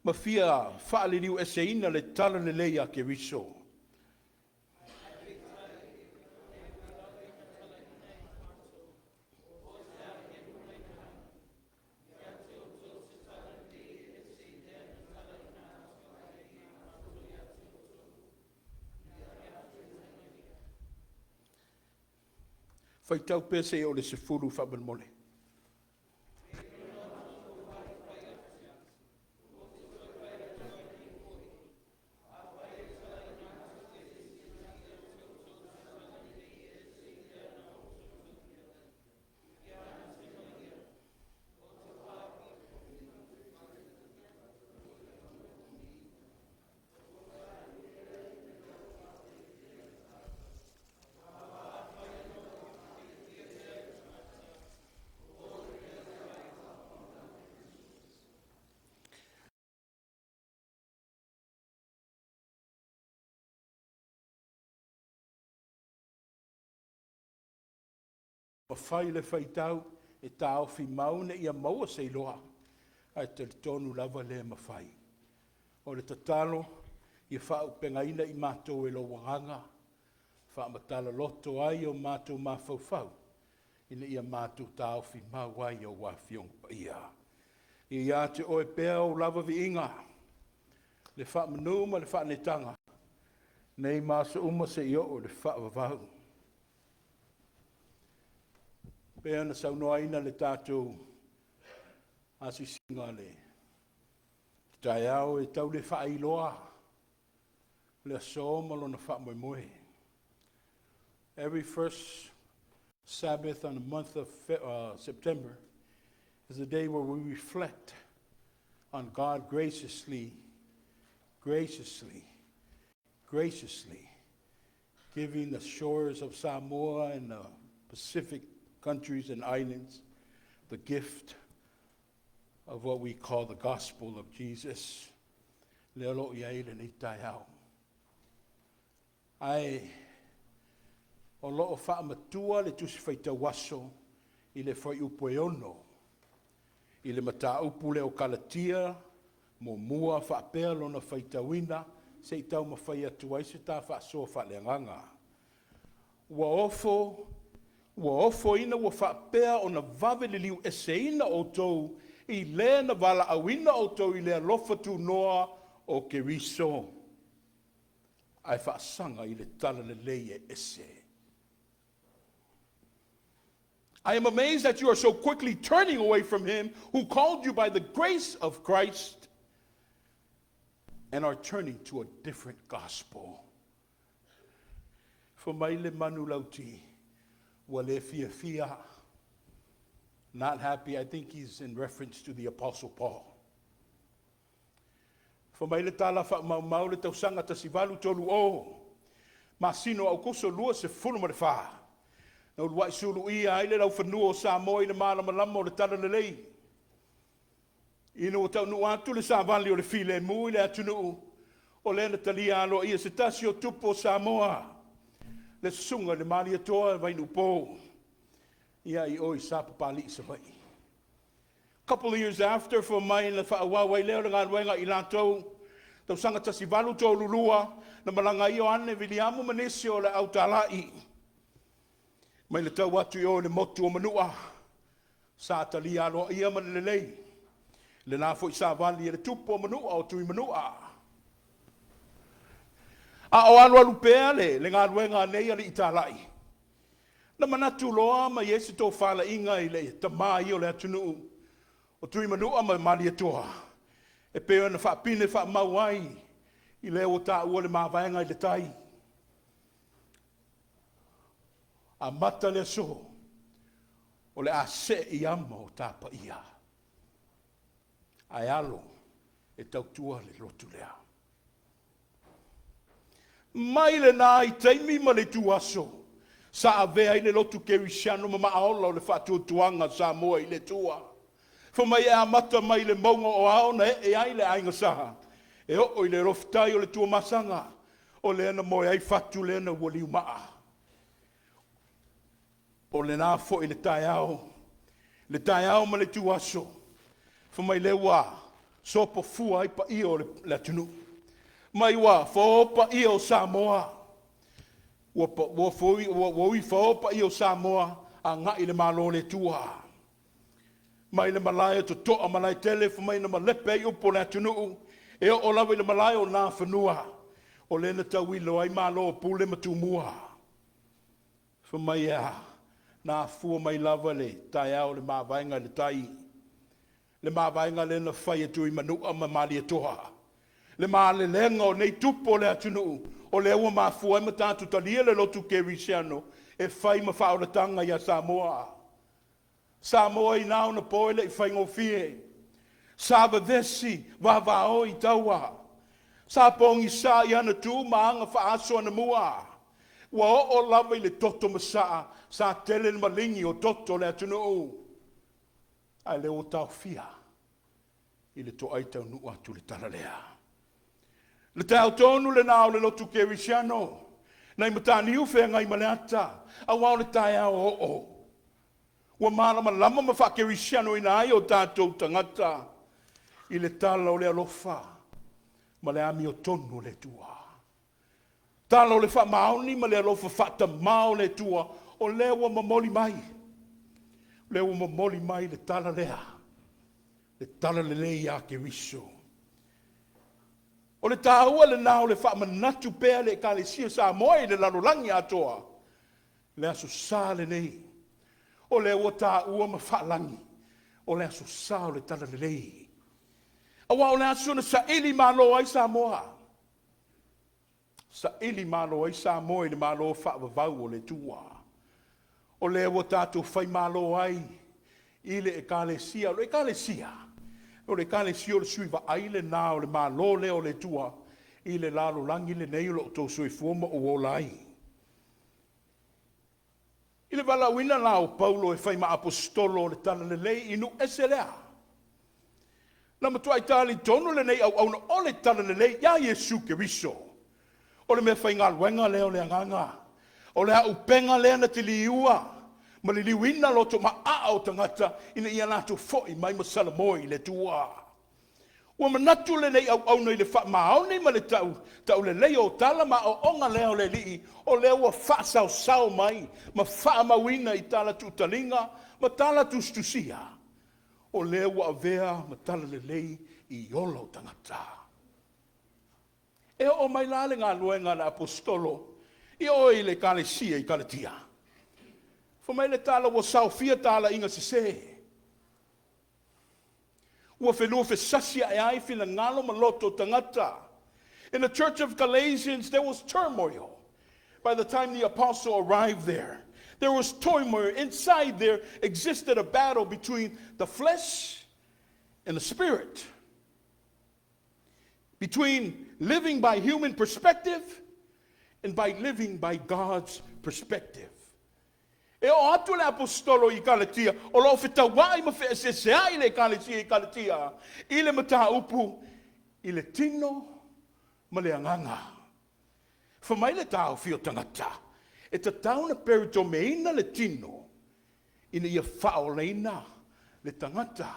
Ma fia whaaliriu e se ina le talalelei a ke riso. Whaitau pese o le se furu whaman mole. Ma whai le whaitau e tāo whi maune ia maua se iloa. Ai te tonu lava le ma whai. O le tatalo, ia whau pengaina i mātou e lo wanganga. Wha matala loto ai o mātou mawhauwhau. Ina ia mātou tāo whi mau ai o wafiong pa ia. Ia te oe pēa o lava vi inga. Le wha manuma le wha netanga. Nei māsa uma se i o le wha wavau. Pea na saunoaina le tātou asisinga le. Taeao e tau le whaailoa. Le asoma lo na wha moe moe. Every first Sabbath on the month of September is a day where we reflect on God graciously giving the shores of Samoa and the Pacific countries and islands the gift of what we call the gospel of Jesus. Lelo iai le ni taeao. Ai o loo whaamatua le tusi whaita waso i le whai upoeono. I le mata upu le o Kalatia, mo mua whaapea lona whaita wina, se i tau ma whai atu ai se tā whaasoa whaaleanganga. Wa ofo ina wa whaapea o na vave le liu eseina o tou i le na wala awina o tou i le alofa tu noa o ke riso. Ai whaasanga i le talalelei e ese. I am amazed that you are so quickly turning away from him who called you by the grace of Christ and are turning to a different gospel. For maile manu lauti, wale fia. Not happy, I think he's in reference to the Apostle Paul. For maile tala fa mau le tausanga tasivalu tolu o. Masino au koso lua se fulu ma le fa. Na ulwai sulu ia aile lau whanua o Samoa i le malama lama o le Talalelei. Ino o tau nu atu le Savali o le file mui le atunu o le na talia alo ia se tasi o tupo o Samoa. Le sunga le mali atoa vai nupo. Ia I oi sa papali sa vai. Couple of years after, for mai na whaawawa I leo le ngā ruenga I lantou, tau sanga tasi valu tō lulua, na malanga I o ane Viliamu manisi o le autalai. Mai le tau atu I o le motu o manua, sa talia alo ia manelelei. Le nā fo I sa vali le tupo o manua o tui manua. A o alo alupea le ngā ruenga nei ali italai. Na manatu loa ma Yesu tō whala inga I le tamai o le atunu. O tui manua ma mali atoa. E peo na whaapine whaamauai. I leo o tā ua le mawaenga I le tai. A mata le so. O le a se I ama o tā pa ia. Ai alo e tautua le lotu lea. Mai le nā I teimi ma le tuaso. Sa avea I le lotu kerisiano ma maaola o le whaatuatuanga Samoa I le tua. Fo mai e amata mai le maunga o ao na e ai le ainga saha. E o I le roftai o le tua masanga. O le ana moe ai fatu le ana wali umaa. O le nā fo I le tai ao. Le tai ao ma le tuaso. Fo mai le wā. Sopo fua I pa I o le tunu. Mai wā. Fo pa I o Samoa. Woi fo pa I o Samoa. A ngai le malo le tua. Mai le malaya to toa malai tele fo mai na malepe I upo le atunu. E o lawa I le malaya o nā whanua. O le na tau I loa I malo o pule matumua. Fo mai ea. Nā fua mai lava le tai au le mawainga le tai. Le mawainga le na whai atu I manua ma mali atoa. Le maa le lenga o nei tupo le atunu. O le ua maa fua I matatu talia le lotu kerisiano. E whai ma whaoratanga I a Samoa. Samoa I nao na poele I whaingofie. Sa vavesi wavao I taua. Sa pongi sa I ana tu maanga whaaso ana mua. Wa o lava I le toto masaa. Sa tele le malingi o toto le atunu. Ai le o tau fia. I le to aitau nua atu le talalea. Le tau tonu le nao le lotu kerisiano. Nei matani uwhea ngai maleata. A wao le tai au o. Wa malama lama ma whakerisiano ina ai o tātou tangata. I le tala o le alofa. Ma le ami o tonu le tua. Tala o le wha maoni ma le alofa whata mao le tua. O lewa mamoli mai. Lewa mamoli mai le tala lea. Le talalelei a keriso. O le tāua le nao le wha manatu pēa le kalesia sa moe le larolangi atoa. Le aso sa le nei. O le o tā ua ma whaalangi. O le aso sa o le talalelei. Awa o le aso na sa ili malo ai sa moa. Sa ili malo ai sa moe le malo whaavavau o le tua. O le o tātou whai malo ai. I le e kalesia. O le kalesia. O le kalesia o le sui wa aile nā o le malo le o le tua. I le lalo langi le nei lo tō sui fuoma o o lai. I le wala wina la o Paulo e whai ma apostolo o le Talalelei inu ese lea. Na matua I tali tonu le nei au na o le Talalelei ya Yesu Keriso. O le mea whai ngā luenga leo le anganga. O le au penga lea na te liua. Ma le liwina loto ma a o tangata ina ia nato foi mai masala moi le tua. Ua manatu le nei au nei le wha maau nei ma le tau le leo tala ma o onga leo le lii o leo a wha sao mai ma wha mawina I tala tu talinga ma tala tu stusia. O leo a vea ma tala le lei I yolo tangata. E o mai lale ngā luenga na apostolo I oi le kalesia I kaletia. Fo mai le tala wa sao fia tala inga se. Ua whenua whe sasia e ai whina ngalo ma loto tangata. In the church of Galatians, there was turmoil. By the time the apostle arrived there was turmoil. Inside there existed a battle between the flesh and the spirit. Between living by human perspective and by living by God's perspective. E o atu le apostolo I Galatia, o lo fitawai ma feesesea le Galatia, I le mataupu, I le tino, ma le anganga. Whamai le tau fio tangata, e ta tau na peritomeina le tino, ina ia whaoleina le tangata.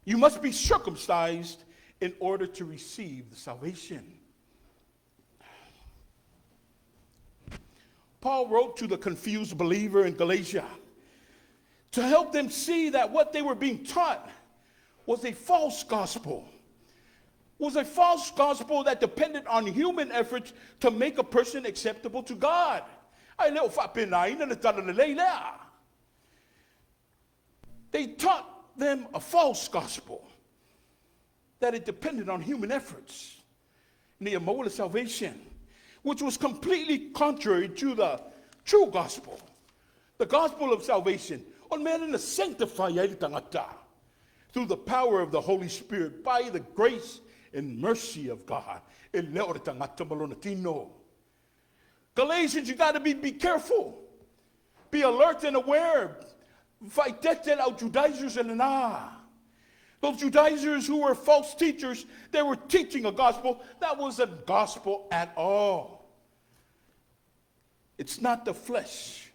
You must be circumcised in order to receive the salvation. Paul wrote to the confused believer in Galatia to help them see that what they were being taught was a false gospel. Was a false gospel that depended on human efforts to make a person acceptable to God. They taught them a false gospel that it depended on human efforts. The moral salvation, which was completely contrary to the true gospel. The gospel of salvation. Through the power of the Holy Spirit, by the grace and mercy of God. Galatians, you got to be careful. Be alert and aware. Those Judaizers who were false teachers, they were teaching a gospel that wasn't gospel at all. It's not the flesh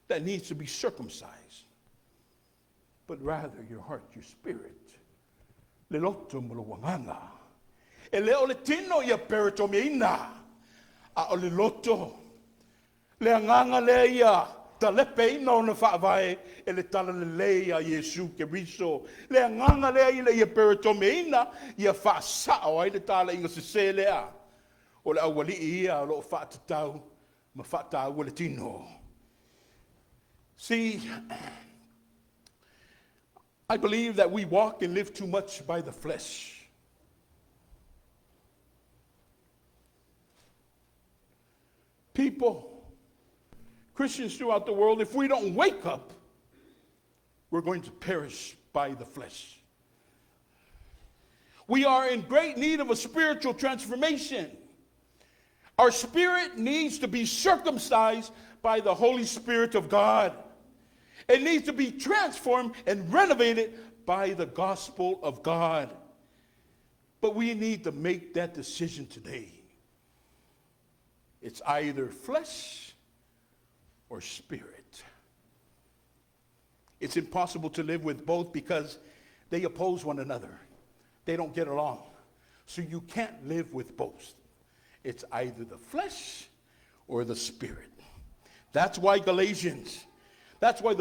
that needs to be circumcised, but rather your heart, your spirit. Leloto mulawanganga. Eleo letino ya peritomeina. A leloto. Leanganga leia. Talepe no na whaavai e le talalelei a Yesu Keriso. Le anganga lea I le ia peritomeina ia whaasao ai le tala inga se lea. O le awali ia o lo whaatatau ma whaatau o le tino. See, I believe that we walk and live too much by the flesh. People, Christians throughout the world, if we don't wake up, we're going to perish by the flesh. We are in great need of a spiritual transformation. Our spirit needs to be circumcised by the Holy Spirit of God. It needs to be transformed and renovated by the gospel of God. But we need to make that decision today. It's either flesh or spirit. It's impossible to live with both because they oppose one another. They don't get along. So you can't live with both. It's either the flesh or the spirit. That's why the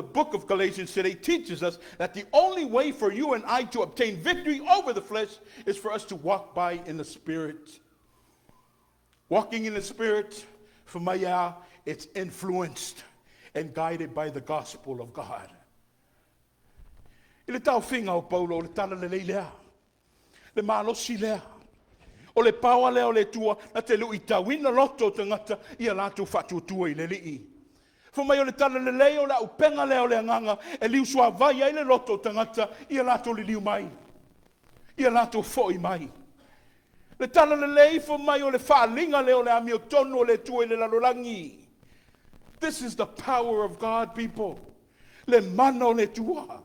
book of Galatians today teaches us that the only way for you and I to obtain victory over the flesh is for us to walk by in the spirit. Walking in the spirit, for Maya, it's influenced and guided by the gospel of God. Ile tau whinga o Paulo, le talalelei lea, le malosi lea, o le paua lea o le tua, na te lui tawina loto tangata, ia latu whatutua I le lii. Fumai o le talalelei o la upenga lea o le anganga, e liu sua vai ai le loto tangata, ia latu li liu mai, ia latu foi mai. Le talalelei fumai o le whaalinga lea o le ami o tono o le tua I le lalolangi. This is the power of God, people. Le mana o le tua.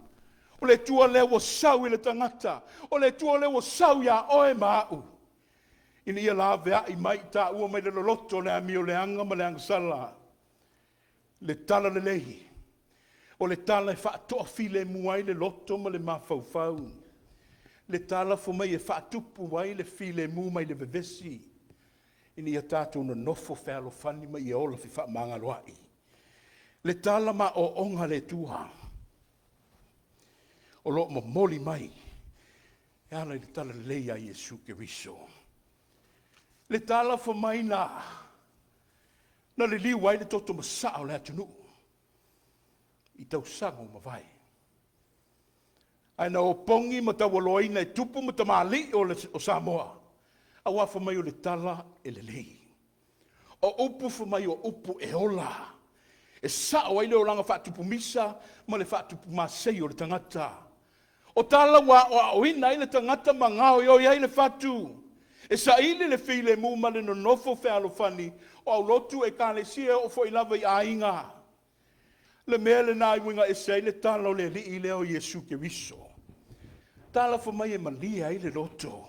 O le tua le wo sau I le tangata. O le tua le wo sau ya oe maau. Ina ia la vea I mai ta ua mai le loloto le ami o le anga ma le angsala. Le talalelei. O le tala e whaatoa file muai le loto ma le mafaufau. Le tala fo mai e whaatupu wai le file mu mai le vevesi. Ina ia tātou na nofo whalo whani mai e ola fi whaamanga loai. Le tala ma o onga le tua. O lo mo moli mai. E ana le tala lei a Yesu Keriso. Le tala fo mai na. Na le liu wai le toto masao le atunu. I tau sango ma vai. Ai na o pongi ma tawaloi na tupu ma tamali o Samoa. A wafa mai o le tala e le lei. O upu fa mai o upu e ola. E sa o aile o langa whatupu misa, ma le whatupu masei o le tangata. O tala wa o ina ile tangata ma ngao yo ia ile whatu. E sa ile le while mu ma le no nofo whealo whani, o au lotu e kane sia o fo ilawa i ainga. Le mea le nai winga e sa ile tala o le li i leo Yesu ke wiso. Tala fa mai e malia ile loto.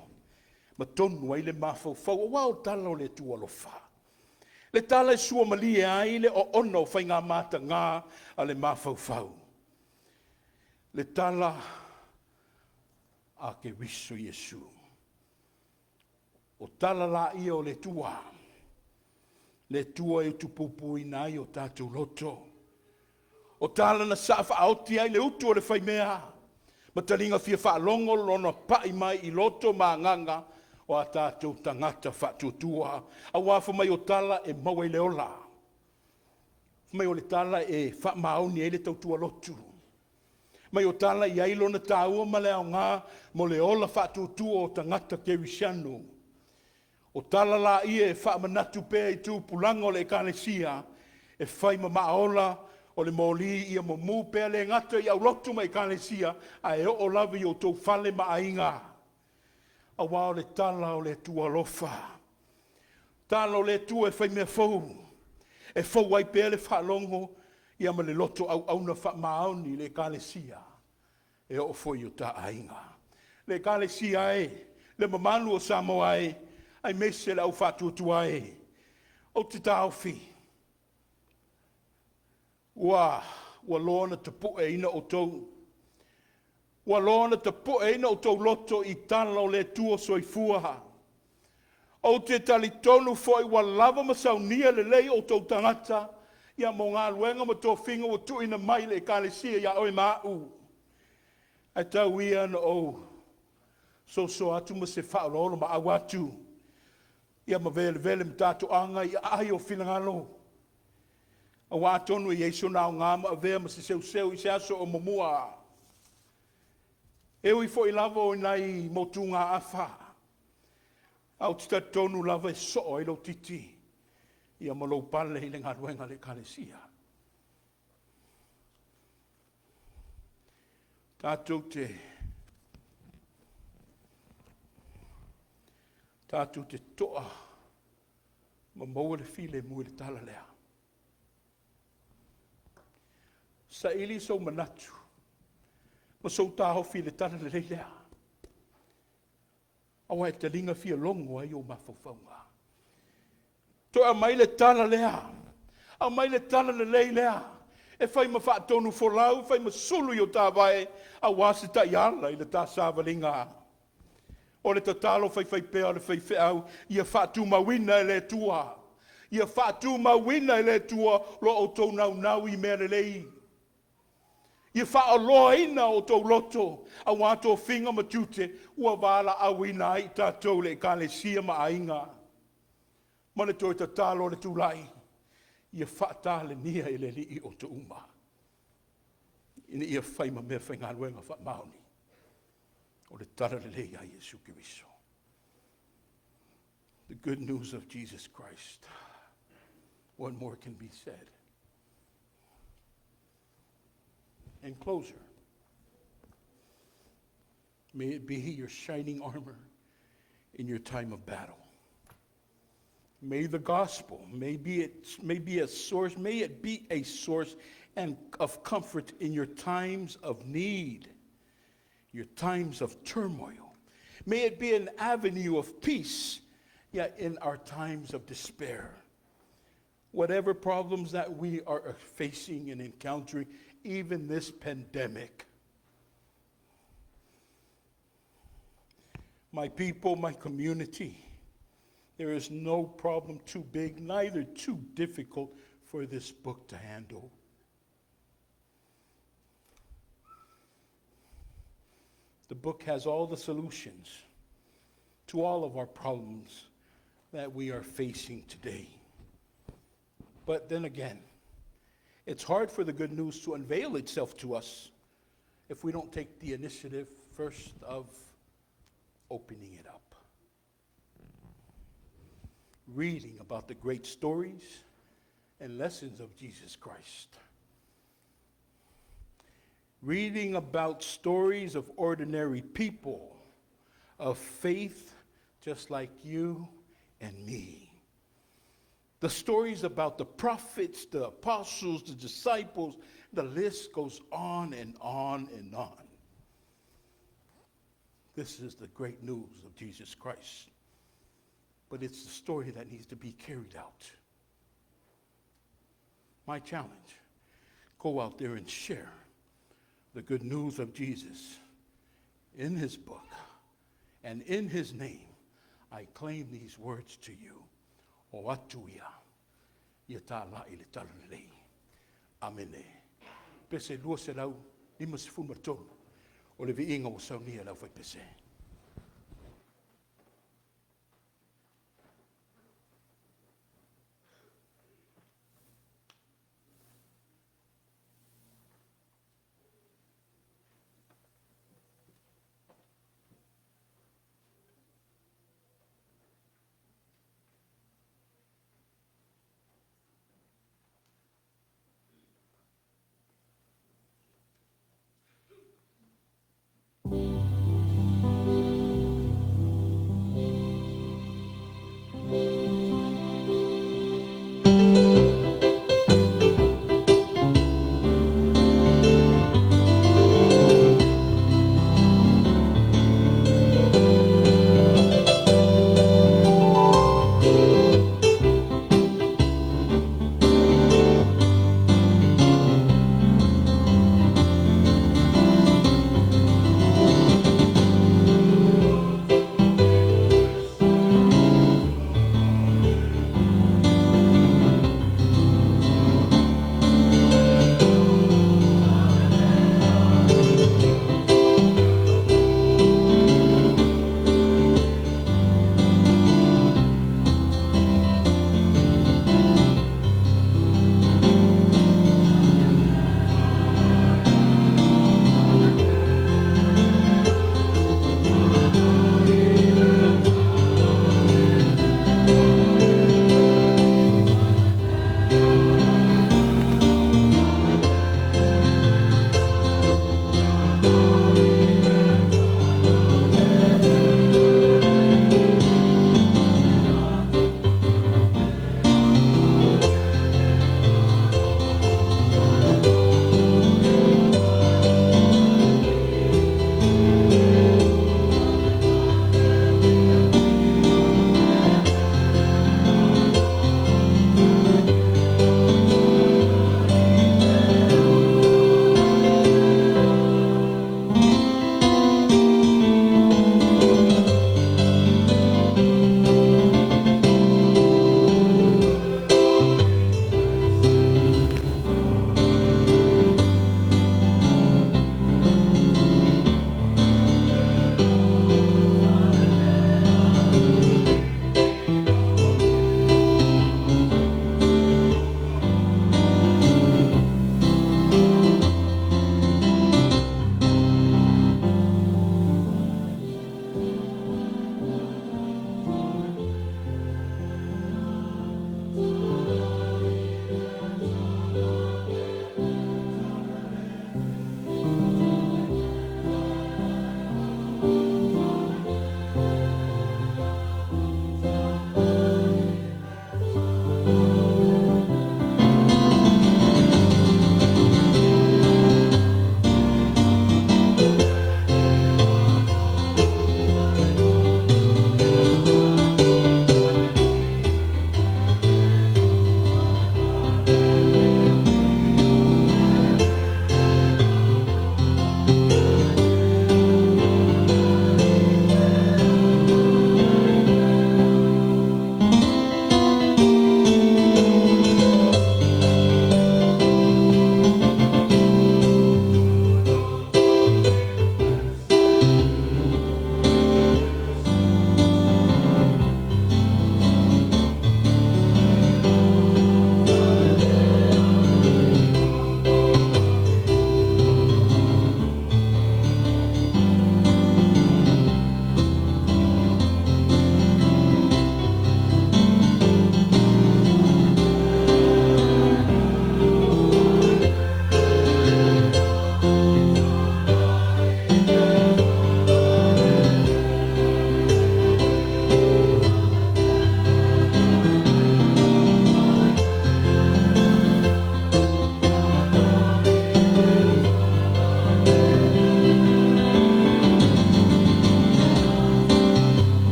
Ma tonu ai le mafau fau, o wao tala o le tualofa. Le tala e sua malia ai le o ono whai ngā mata ngā a le mafau fau. Le tala a ke wiso Yesu. O tala la ia o le tua. Le tua e tupupu i nai o tātou loto. O tala na saafa aoti ai le utu o le whai mea. Ma talinga fia wha longo lona pai mai i loto ma nganga. O a tātou tangata whatutua. A wafa mai o tala e maua i le ola. Mai o le tala e wha maoni e le tautua lotu. Mai o tala i ailo na tāua ma le au ngā mo le ola whatutua o tangata kewisianu. O tala la ia e wha manatu pēa i tū pulango le ekalesia. E whai ma maola o le moli ia mo mu pēa le ngata i au lotu ma ekalesia. A e o lavi o tau whale ma ainga. A wao le tala o le tua lofa. Tala o le tua e whai mea fau. E fau ai pēle whalongo i ama le loto au na wha maoni le kalesia. E o foi o ta ainga. Le kalesia e, le mamanu o Samoa e, ai mese le au whatuatua e. O te tauwhi. Ua lona te pu e ina o tau. Wa lona te poe ina o tau loto i tala o le tua soifua. O te talitonu foi wa lava masaunia le lei o tau tangata. Ia mo ngā luenga ma tō whinga o tu ina mai le kalesia ia oe mau. Ai tau ia na o. So atu ma se whaololo ma awatu. Ia ma vele ma tātu anga ia ahi o whinangalo. A wātonu i eiso nao ngāma a vea ma se seu i se aso o mamua. Ewi fo i lava o nai motunga afa. Au tita tonu lava e so i lo titi. Ia malo pale i le ngaruenga le kalesia. Tātou te toa. Ma maua le file mui le talalea. Sa ili so manatu. Ma sou tāho fi le talalelei lea. Awa e te linga fia longo ai o mawhawhaunga. Toa mai le talalea. A mai le talalelei lea. E whai ma whaatonu folau, whai ma sulu i o tā vai. A wasi ta iala i le tā sāwalinga. O le tatalo whai pēa le whai whiau. Ia whaatu mawina e le tua. Ia whaatu mawina e le tua. Lo o tō nau i mea le lei. Ia whaaloa ina o tau loto, a wātou whinga matute, ua wāla awina i tātou le kalesia ma ainga. Mana toi ta tālo le tūlai, ia whaatale nia i le li o te uma. Ina ia whaima mea whainga luenga wha maoni. O le talalelei a Yesu Kiriso. The good news of Jesus Christ. What more can be said? And closer. May it be your shining armor in your time of battle. May the gospel, may it be a source and of comfort in your times of need, your times of turmoil. May it be an avenue of peace, in our times of despair. Whatever problems that we are facing and encountering, even this pandemic. My people, my community, there is no problem too big, neither too difficult for this book to handle. The book has all the solutions to all of our problems that we are facing today. But then again, it's hard for the good news to unveil itself to us if we don't take the initiative first of opening it up. Reading about the great stories and lessons of Jesus Christ. Reading about stories of ordinary people of faith just like you and me. The stories about the prophets, the apostles, the disciples, the list goes on and on and on. This is the great news of Jesus Christ. But it's the story that needs to be carried out. My challenge, go out there and share the good news of Jesus in his book. And in his name, I claim these words to you. O atuia, Talalelei Talalelei. Amene. Pese lua se lau, lima se fuma tonu. O le viinga o saunia lau fai pese.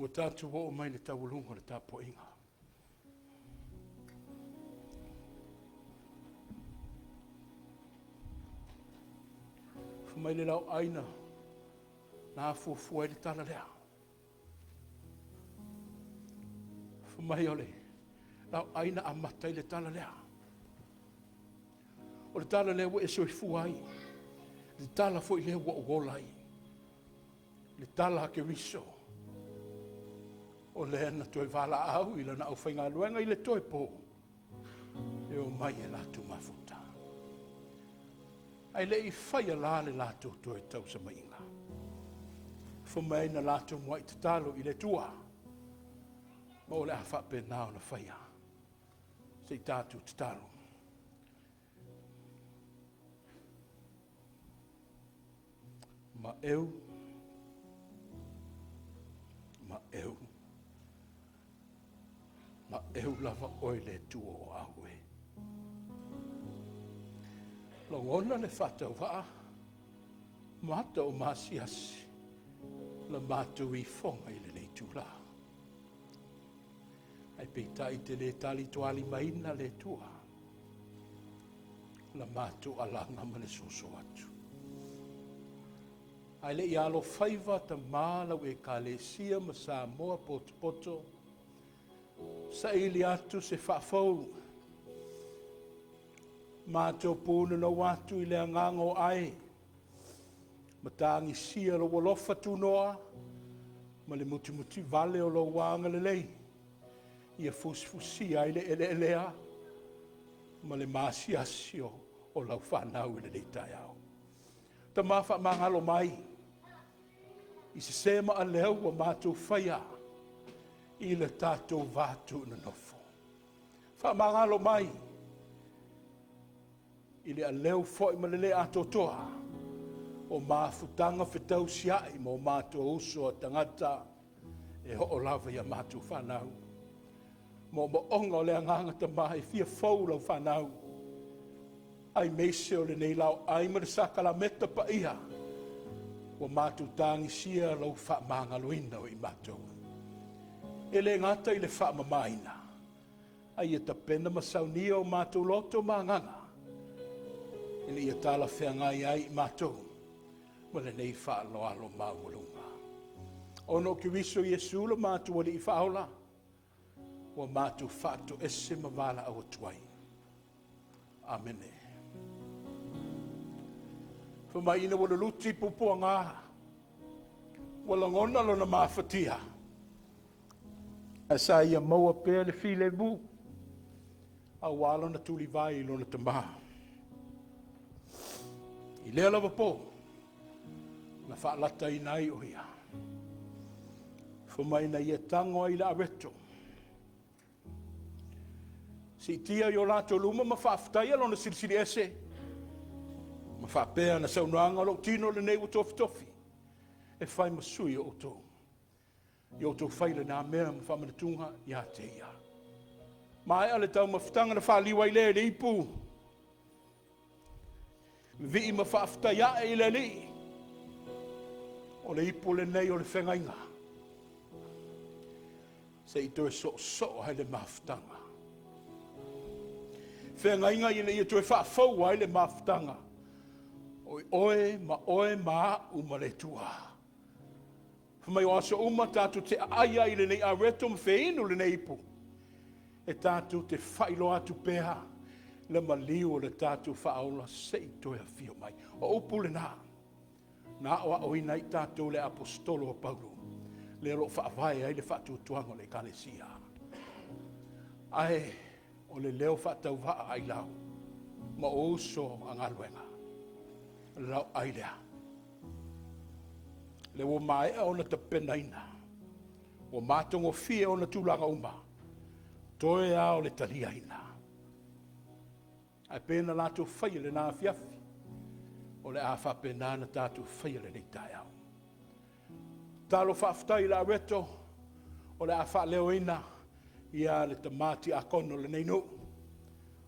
Ua tātou o mai le taualunga le tāpoinga. Mai le lau aina na fuafua i le talalea. Mai ole lau aina a mata i le talalea. O le talalea ua e soifua ai. Le tala fo i lea ua ogola ai. Le tala ke riso. O le ana toi vala au i lana au whainga luenga i le toi po. E o mai e latu mafuta. Ai le i whaia la le latu toi tau sa mainga. Fo mai na latu mua i te talo i le tua. Ma o le a whape nao na whaia. Se i tātu te talo. Ma eu. Ma eu. Ma eu lava oi le tua o aue. Longona le whatau waa. Mata o masiasi. La mātou i whonga i le nei tūla. Ai peita i te le tali tuali maina le tua. La mātou alanga ma le soso atu. Ai le i alo whaiva ta mālau e ka le sia ma sa moa poto poto. Sa ili atu se whafau. Mātou pūna no watu i le angango ai. Matangi sia lo walofa tu noa. Ma le muti muti vale o lo wanga le lei. Ia fusfusi ai le ele elea. Ma le masi asio o lau whanau i le leitai au. Ta mawha mangalo mai. I se sema a leo wa mātou whaia. I le tātou vātu na nofo. Wha mangalo mai. I le a leo foi ma le le ato toa. O mafutanga whetau siai mo mātou uso a tangata. E ho o lava ia mātou whanau. Mo onga o le anganga ta mai fia fau lau whanau. Ai meise o le nei lau ai mara sakala meta pa iha. Wa mātou tangi sia lau wha mangaloina o i mātou. E le ngata i le wha mamaina. Ai e ta pena masaunia o mātou loto manganga. E le ia tala whiangai ai i mātou. Ma le nei wha alo alo maulunga. Ono ki wiso Yesu la mātou wali i whaola. Wa mātou whātou ese mavala au tuai. Amene. Whamaina wala luti pupua ngā. Wala ngona lona mawhatia. Asa ia maua pēr le while mu. A wala na tuli vai lona tamaha. I lea lava po. Na whaalata i nai o ia. Whamaina ia tango i la areto. Si tia yo lato luma ma whaaftaia lona sirisiri ese. Ma whaapea na saunoanga lo tino le nei o tofi tofi. E whai masui o tō. I o tō whaile nā mea ma whamanatunga i a te ia. Mai ale tau mawhitanga na whaaliwa i le ipu. Vi ma whaaftaia e le li. O le ipu le nei o le whengainga. Se i tō e so hai le mawhitanga. Whengainga i le i tō e whaafau ai le mawhitanga. Oe ma uma le tua. Whamai o aso uma tātou te aia i le nei a reto ma wheinu le nei ipu. E tātou te whailo atu pēha. Le maliu o le tātou whaola se i toi a whio mai. O upu le nā. Nā oa oina i tātou le apostolo o Paulo. Le ro whaavai ai le whatu tuango le kalesia. Ai, o le leo whatau waa Ailao. Ma oso angaluenga. Lau ailea. Le wo mai o na tapenaina. Wo mātongo fia o na tūlanga uma. Toe ao le taliaina. Ai pēna lātou whai le nā fiafi. O le a whapena na tātou whai le nei tai au. Talo whaftai la reto. O le a wha leoina. Ia le tamati a kono le nei no.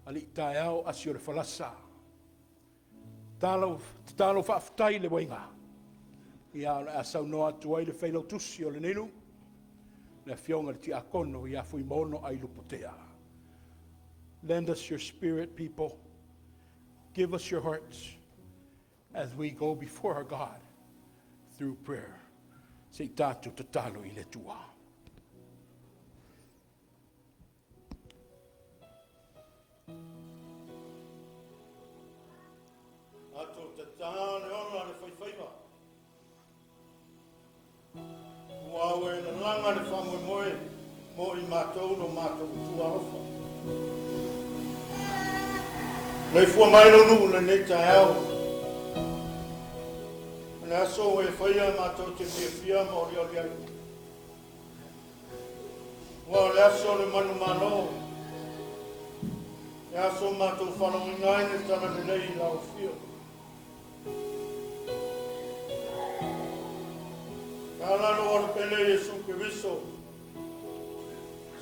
Ali tai au asio le falasa. Talo whaftai le wainga. Ia le asau noa tuai le whailo tusi o le nenu. na fionga ti akono ia fui mono ai lupotea. Lend us your spirit, people. Give us your hearts as we go before our God through prayer. Se tatu tatalo I le tua. Ato tatalo ona le whaiwhaiwa. Wawe na langa le whamoe moe, mo I mātou no mātou tua ofa. Nei fua mai no nu le nei tai au. Le aso e whaia mātou te fia mo ri ori ai. Wa le aso le manu mano. Le aso mātou whanau ngai ne Talalelei lau fia. Ka lalo ora pele Yesu ke viso.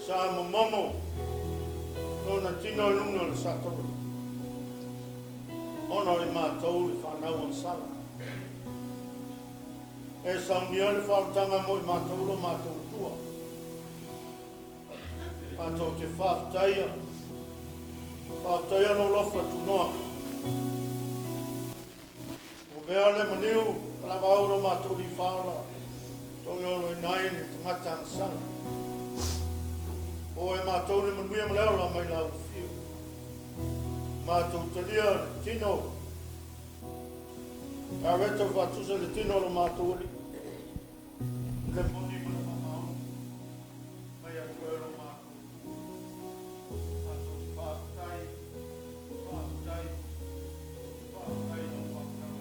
Sa momo. Nona tino luna le satoro. Ono I mātou le whanau on sala. E saungia le whautanga mo I mātou lo mātou tua. Mātou te whautaia. Whautaia no lofa tu noa. O mea le maniu, la mauro mātou li whaura. Tongi ono I nai ni tangata ang sana. O e mātou le manuia maleo la mai lau fiu. Mātou talia le tino. Ka reto whatusa le tino lo mātou li. Le moni mana mamau. Mai a koe lo mātou. Mātou ti whaatai. Whaatai. Whaatai no whaatai.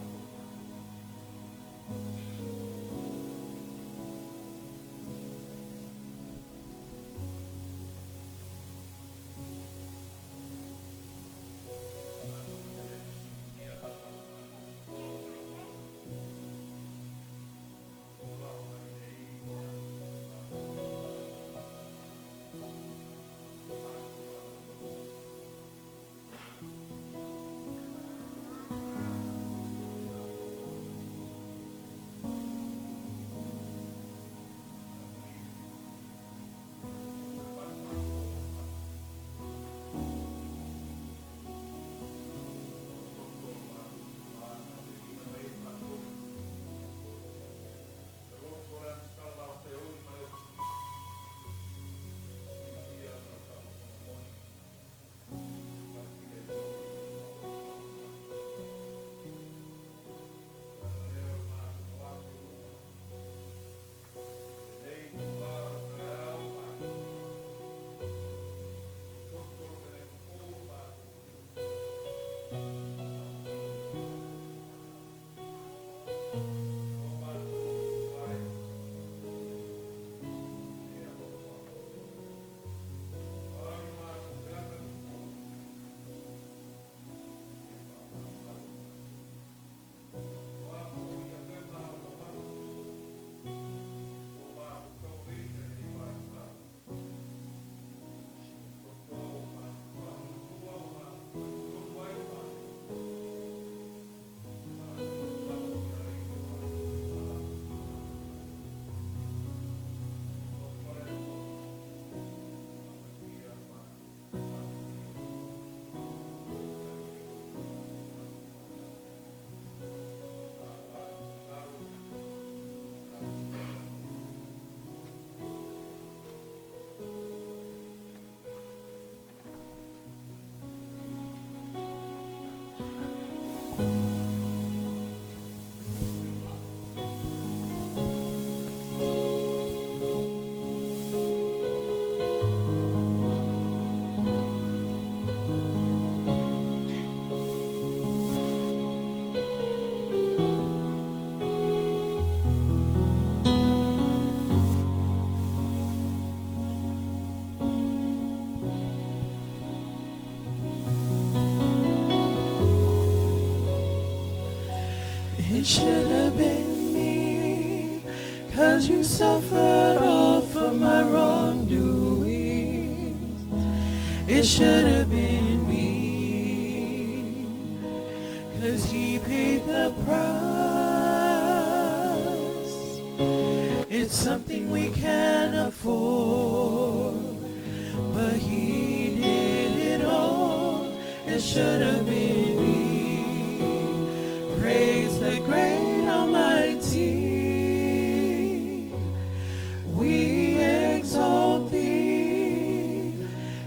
It should have been me, 'cause you suffered all for my wrongdoing. It should have been me, 'cause he paid the price. It It's something we can't afford, but He did it all. It should have been me. Praise the great Almighty. We exalt Thee.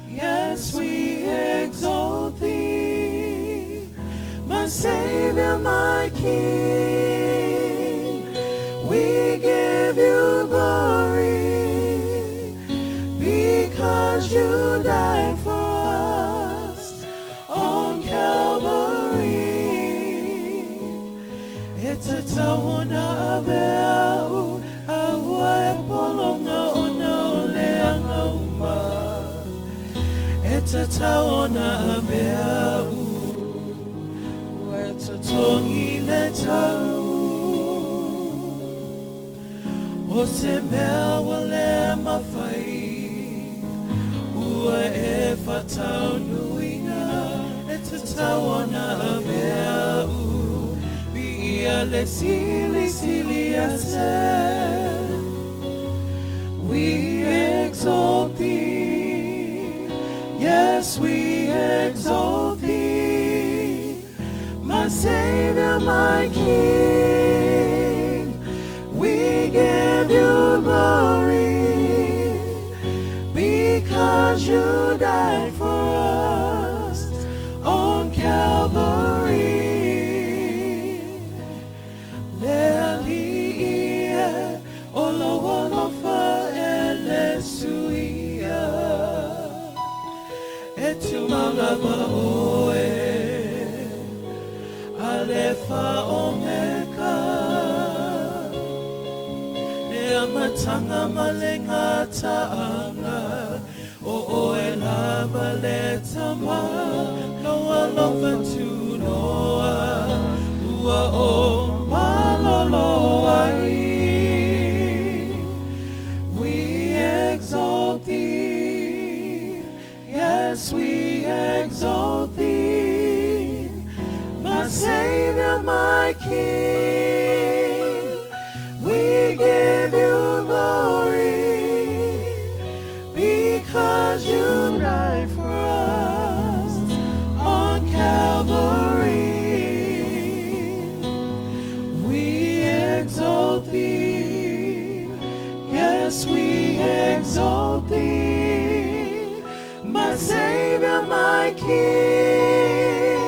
Yes, we exalt Thee. My Savior, my King. We give you glory because you died for us on Calvary. It's a taona aveau, awa polonga ona oleanga uma. It's a taona aveau, it's a tongi le tau. O se mea wale mawhai, ua e whatau nuinga, e te tawana mea u, bi ia le sili ase. We exalt Thee, yes we exalt Thee, my Savior, my King. We give you glory because you died for us on Calvary. Lelia, olowolofa elesuia, etumanga oe, alefa omega. Matanga malenga taanga o e la baleta ma loa lova tu noa ua o malolo ai. We exalt Thee, yes we exalt Thee, my Savior, my King. We give you glory because you died for us on Calvary. We exalt Thee, yes we exalt Thee, my Savior, my King.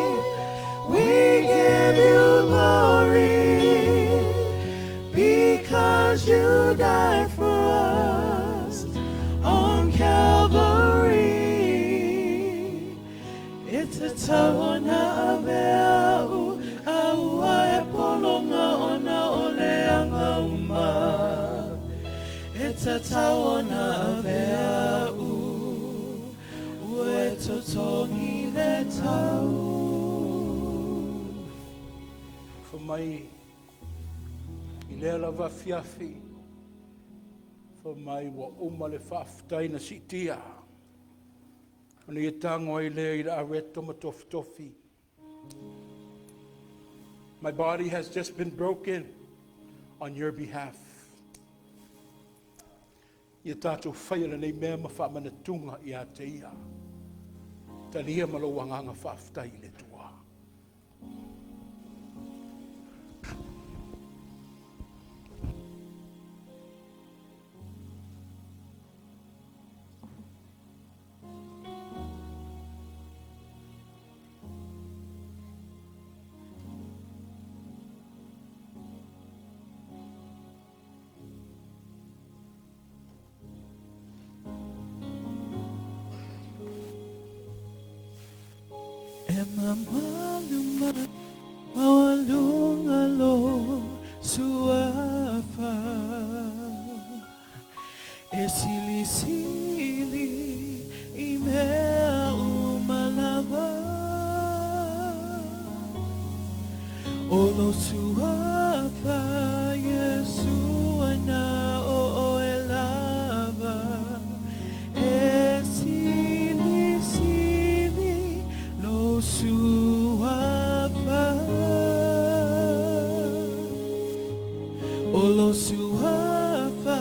We give you glory because you died for us on Calvary. It's a tawana aveau, aua e polonga ona oleanga uma. It's a tawana aveau, ue totongi le tau. For my Ilela va fiafi, for my wa umale faftai na sitia. Ona i tango i lea i la areto ma tofi. My body has just been broken on your behalf. Ia tātou whaila nei mea ma whamana tunga i a te ia. Talia malo wanganga faftai le tua. Maluma, mawalunga lo suafa, esili imea umalava, olo suafa, Yesua na o elava, esili lo suafa, olo suafa.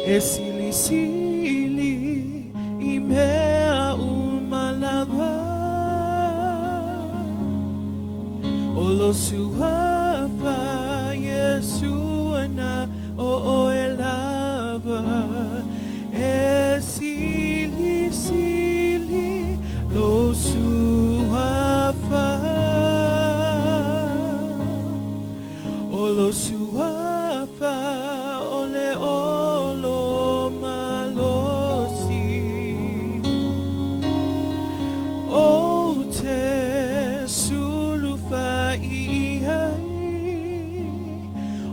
e sili sili I mea umalava o lo suapa Yesu ana o e lava e sili sili lo suapa o lo suapa ole olo malosi o te sulufa ihai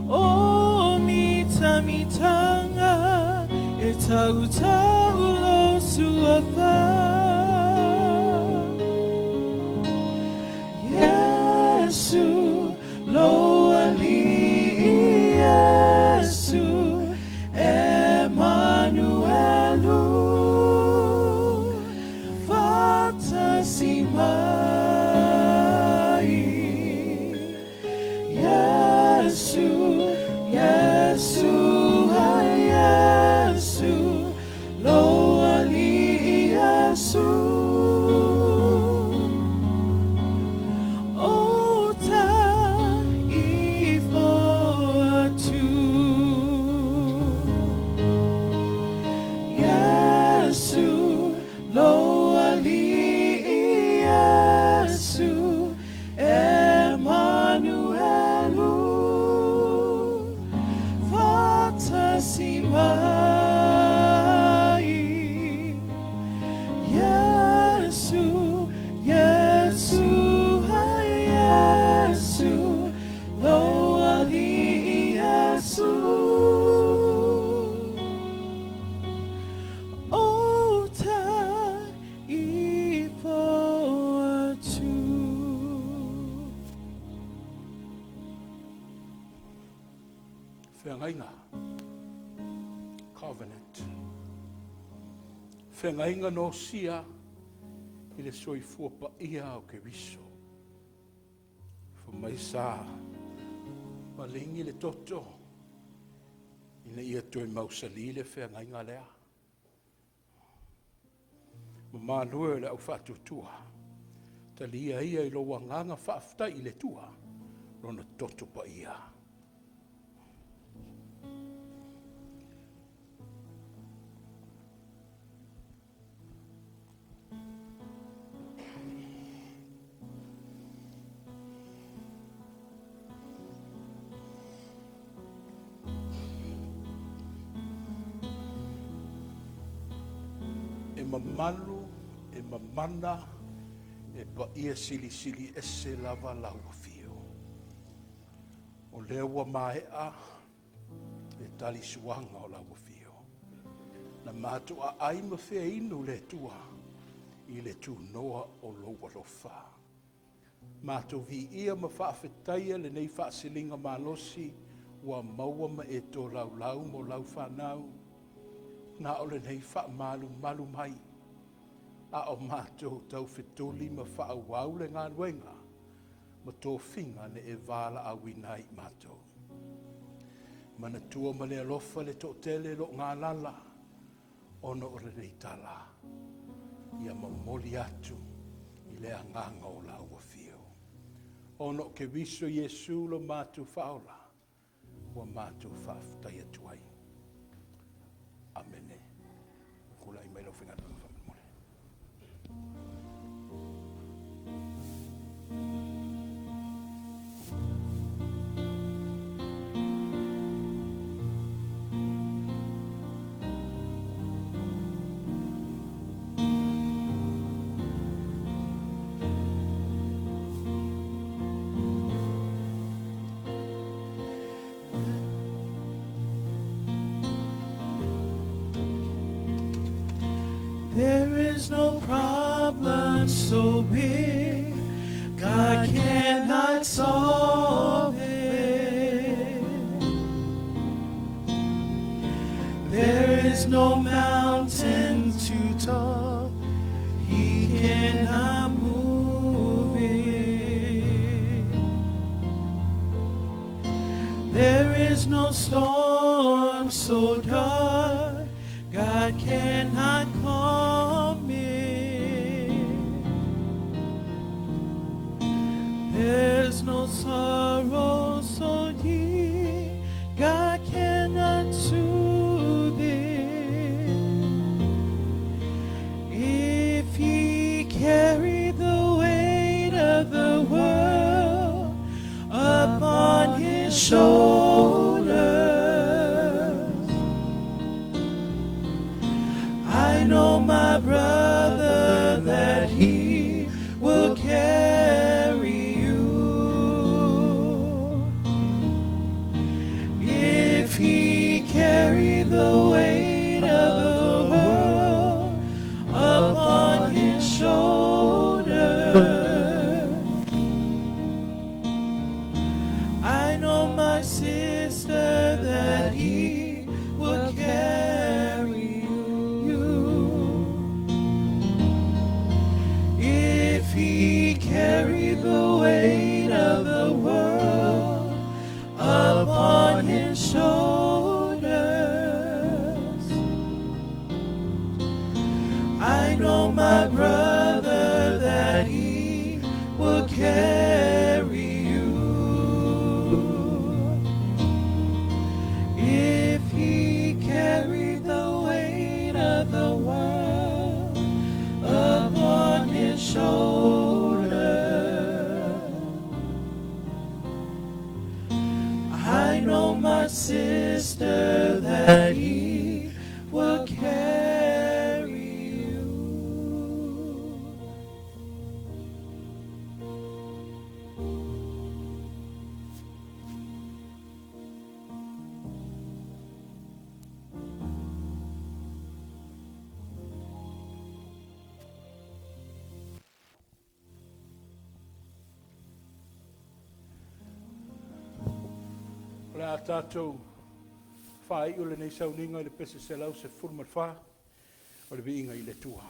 o mitanga e tau tau lo suapa Yesu lo ali Yesu Emmanuelu fatasimai Yesu Yesu Yesu lo ali Yesu Whengainga, covenant. Whengainga no sia, I le soifua pa ia o ke viso. Whamaisa, malingi le toto, ina ia toi mausali le whengainga lea. Mamanue le au whatutua, talia ia I lo wanganga whaafta I le tua, rona toto pa ia. Mamalu, e mamana, e pa ia sili sili ese lava laua fio. O lewa maea, e tali suanga o laua fio. Na mātu a aima fea inu le tua, I le tu noa o loa lofa. Mātu vi ia ma whaafetaia le nei whaasilinga malosi, ua maua ma e tō lau lau mo lau whanau, na ole nei wha malu malu mai. A o mātou tau whetoli ma wha au le ngā luenga. Ma tō whinga ne e wāla a winai mātou. Mana tua ma le alofa le tō tele lo ngā lala. Ono ore nei tala. Ia mamoli atu I le anganga o la ua fio. Ono ke viso Yesu lo mātou whaola. Wa mātou whaaftai atuai. Amene. Kula I mailo whinga nuna whamamole. There is no problem so big God cannot solve it. There is no mountain too tall He cannot move it. There is no storm I'm so dark, God cannot calm it. There's no sorrow so deep, God cannot soothe it. If He carried the weight of the world upon His shoulders, I know, my brother, that He will carry you. If He carried the weight of the world upon His shoulders, I know, my sister, that He will carry you. If He carried the weight of the world upon His shoulders, I know, my brother, that He will carry you. If He carried the weight of the world upon His shoulder, I know, my sister, that He will carry you. Le a tātou whai ule nei sauninga i le pese se lau se furmat wha o le viinga i le tua.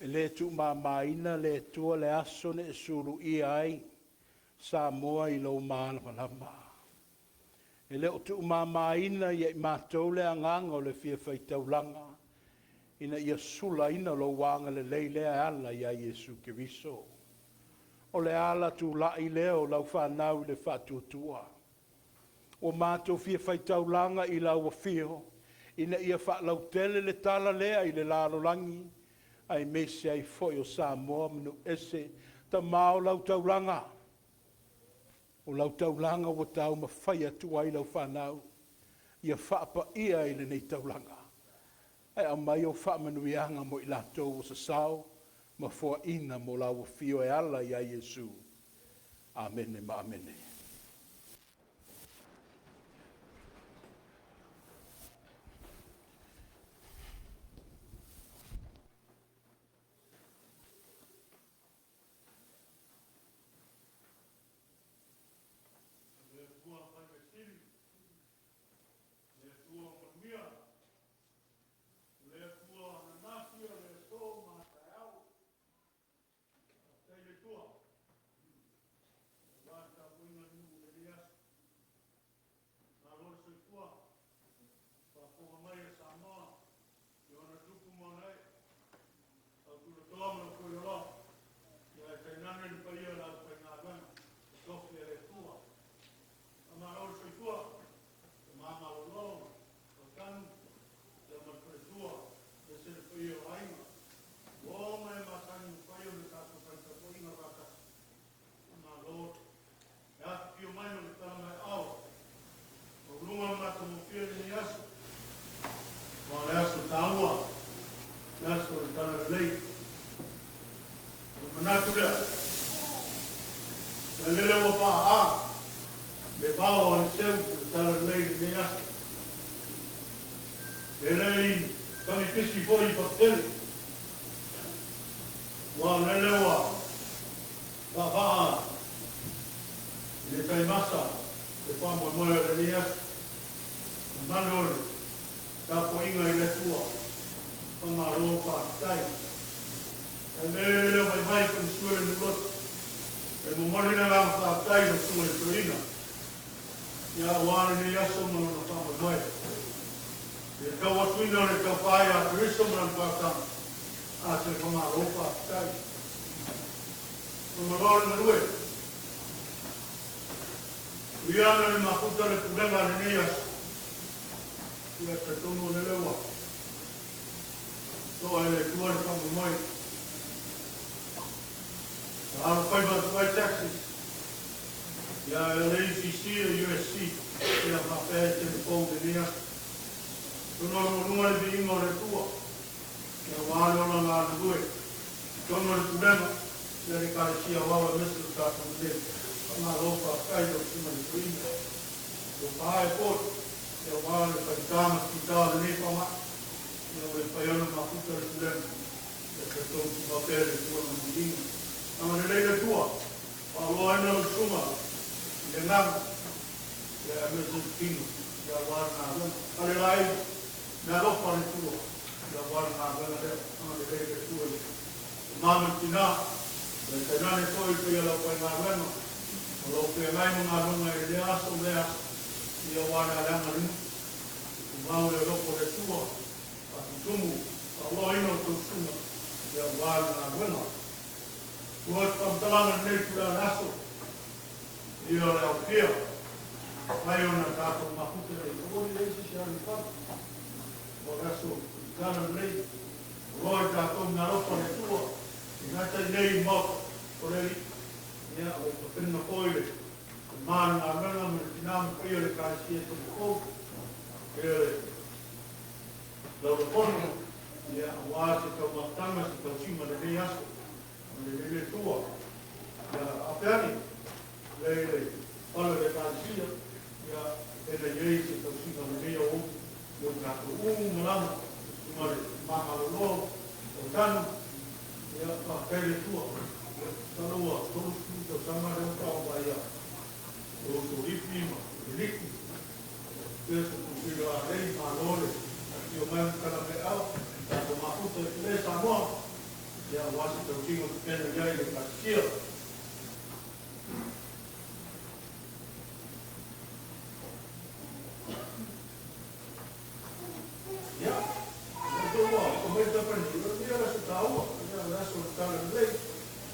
le tu mamaina le tua le aso ne suru i ai sa moa I lo mana palama. E le o tu mamaina ia I mātou le anganga o le fia faitaulanga ina ia sula ina lo wanga le leile ala ia Yesu Kiriso. O le ala tu lai leo lau whanau le whatutua. O mātou fia faitaulanga I lau wa fio ina ia whalau tele le tala lea I le lalo langi ai mese ai foi o Samoa manu ese ta mao lau taulanga. O lau taulanga o tau ma whai atu ai lau whanau. Ia whaapa ia I le nei taulanga. Ai a mai o whaamanuianga mo I latou o sa sao ma fua ina mo lau fio e ala ia Yesu. Amene ma amene. ia wasi tau tingo te pena iai le kakia. Ia, o mai tapani, ia la se taua, ia la se o Talalelei,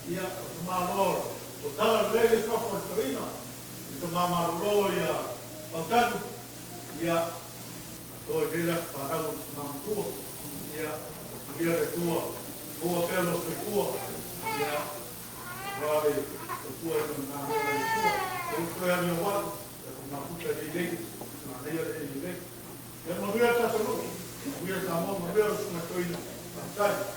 ia malora. O Talalelei le whako o Toina, i te mamarolo ia Pautanu, ia toi vira parau mamtua, ia vira le tua, ua pelo se tua, ia vare o tua e na mora le tua, e o koe ani o watu, e o maputa le lei, na leia le lei. Ia mawia tataluki, mawia tamon, mawia o suna Toina, Pautanu.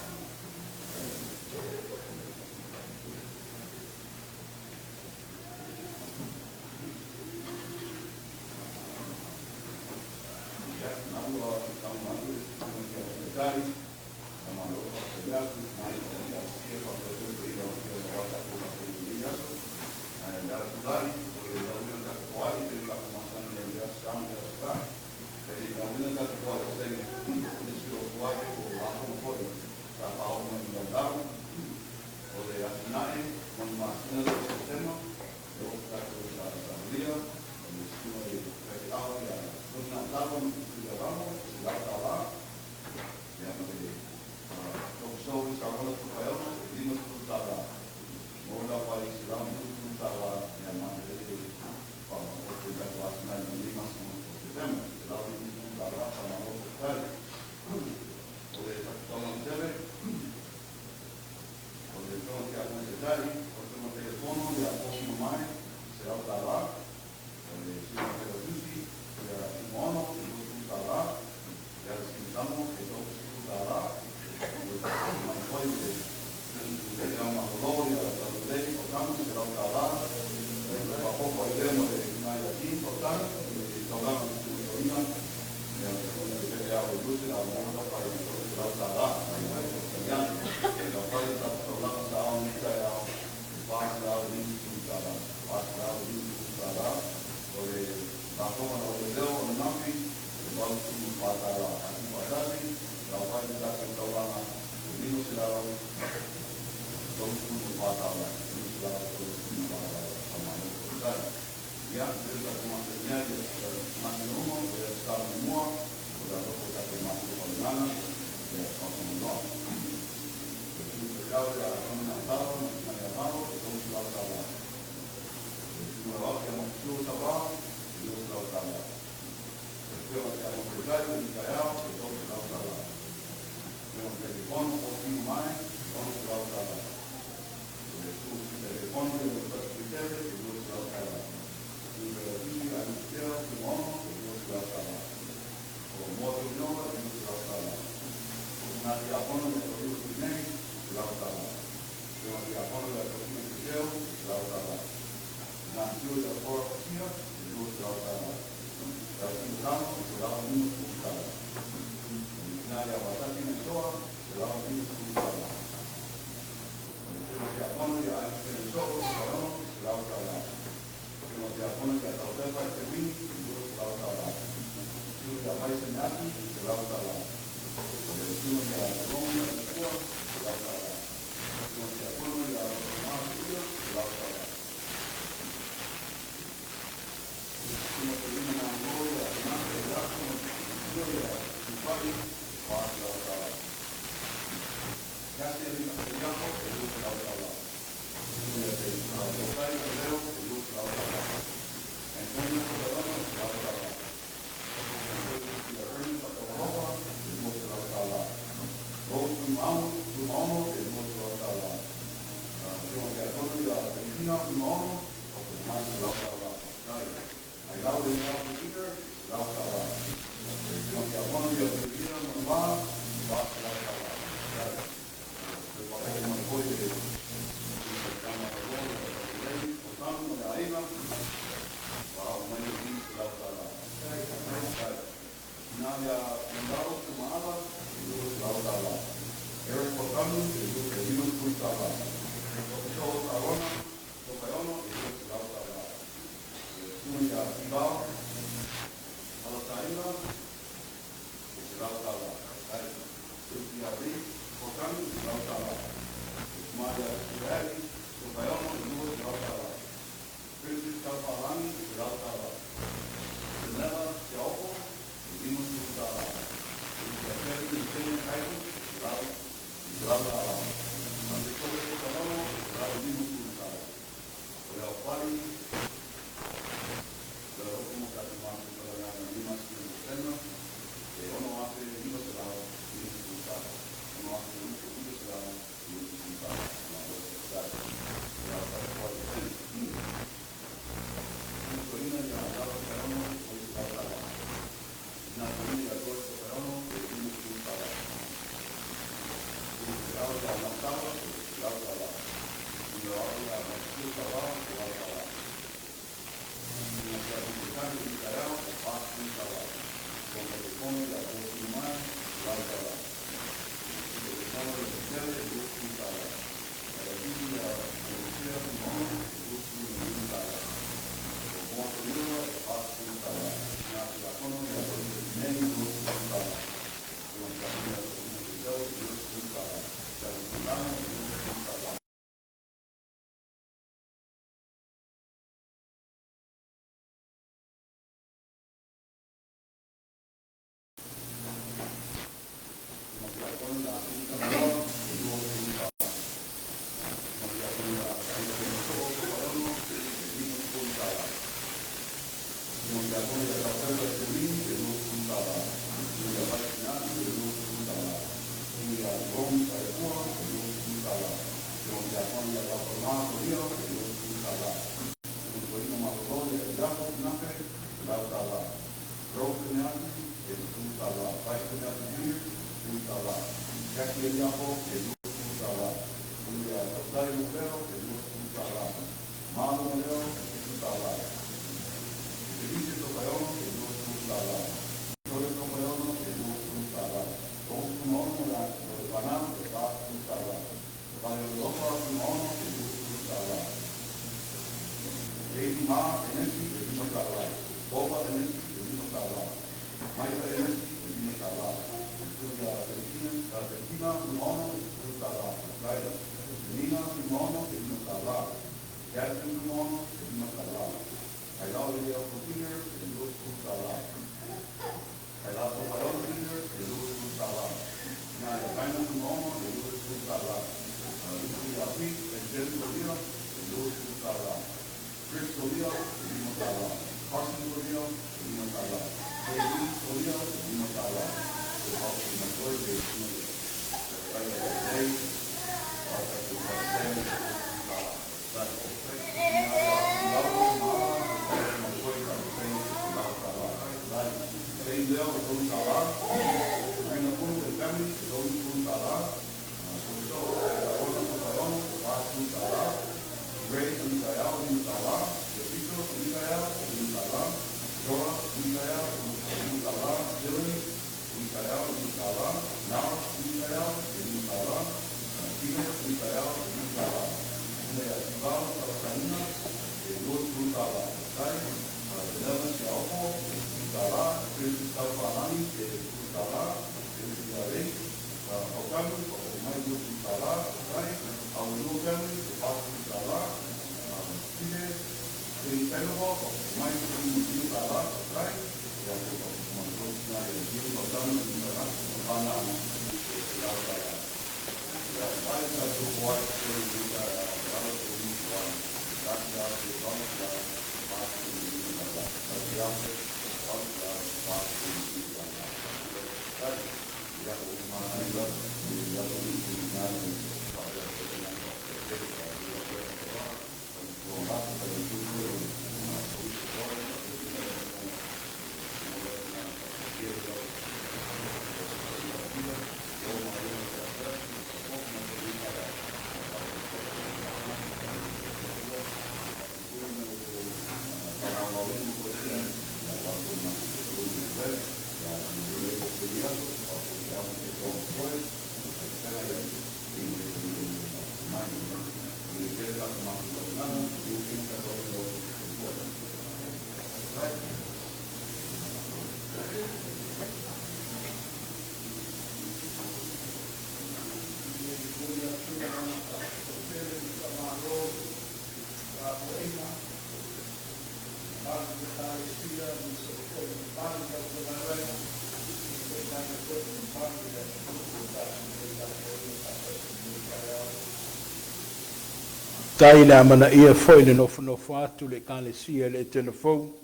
Tai le amana ia foi le nofo atu le kalesia le Etena fou.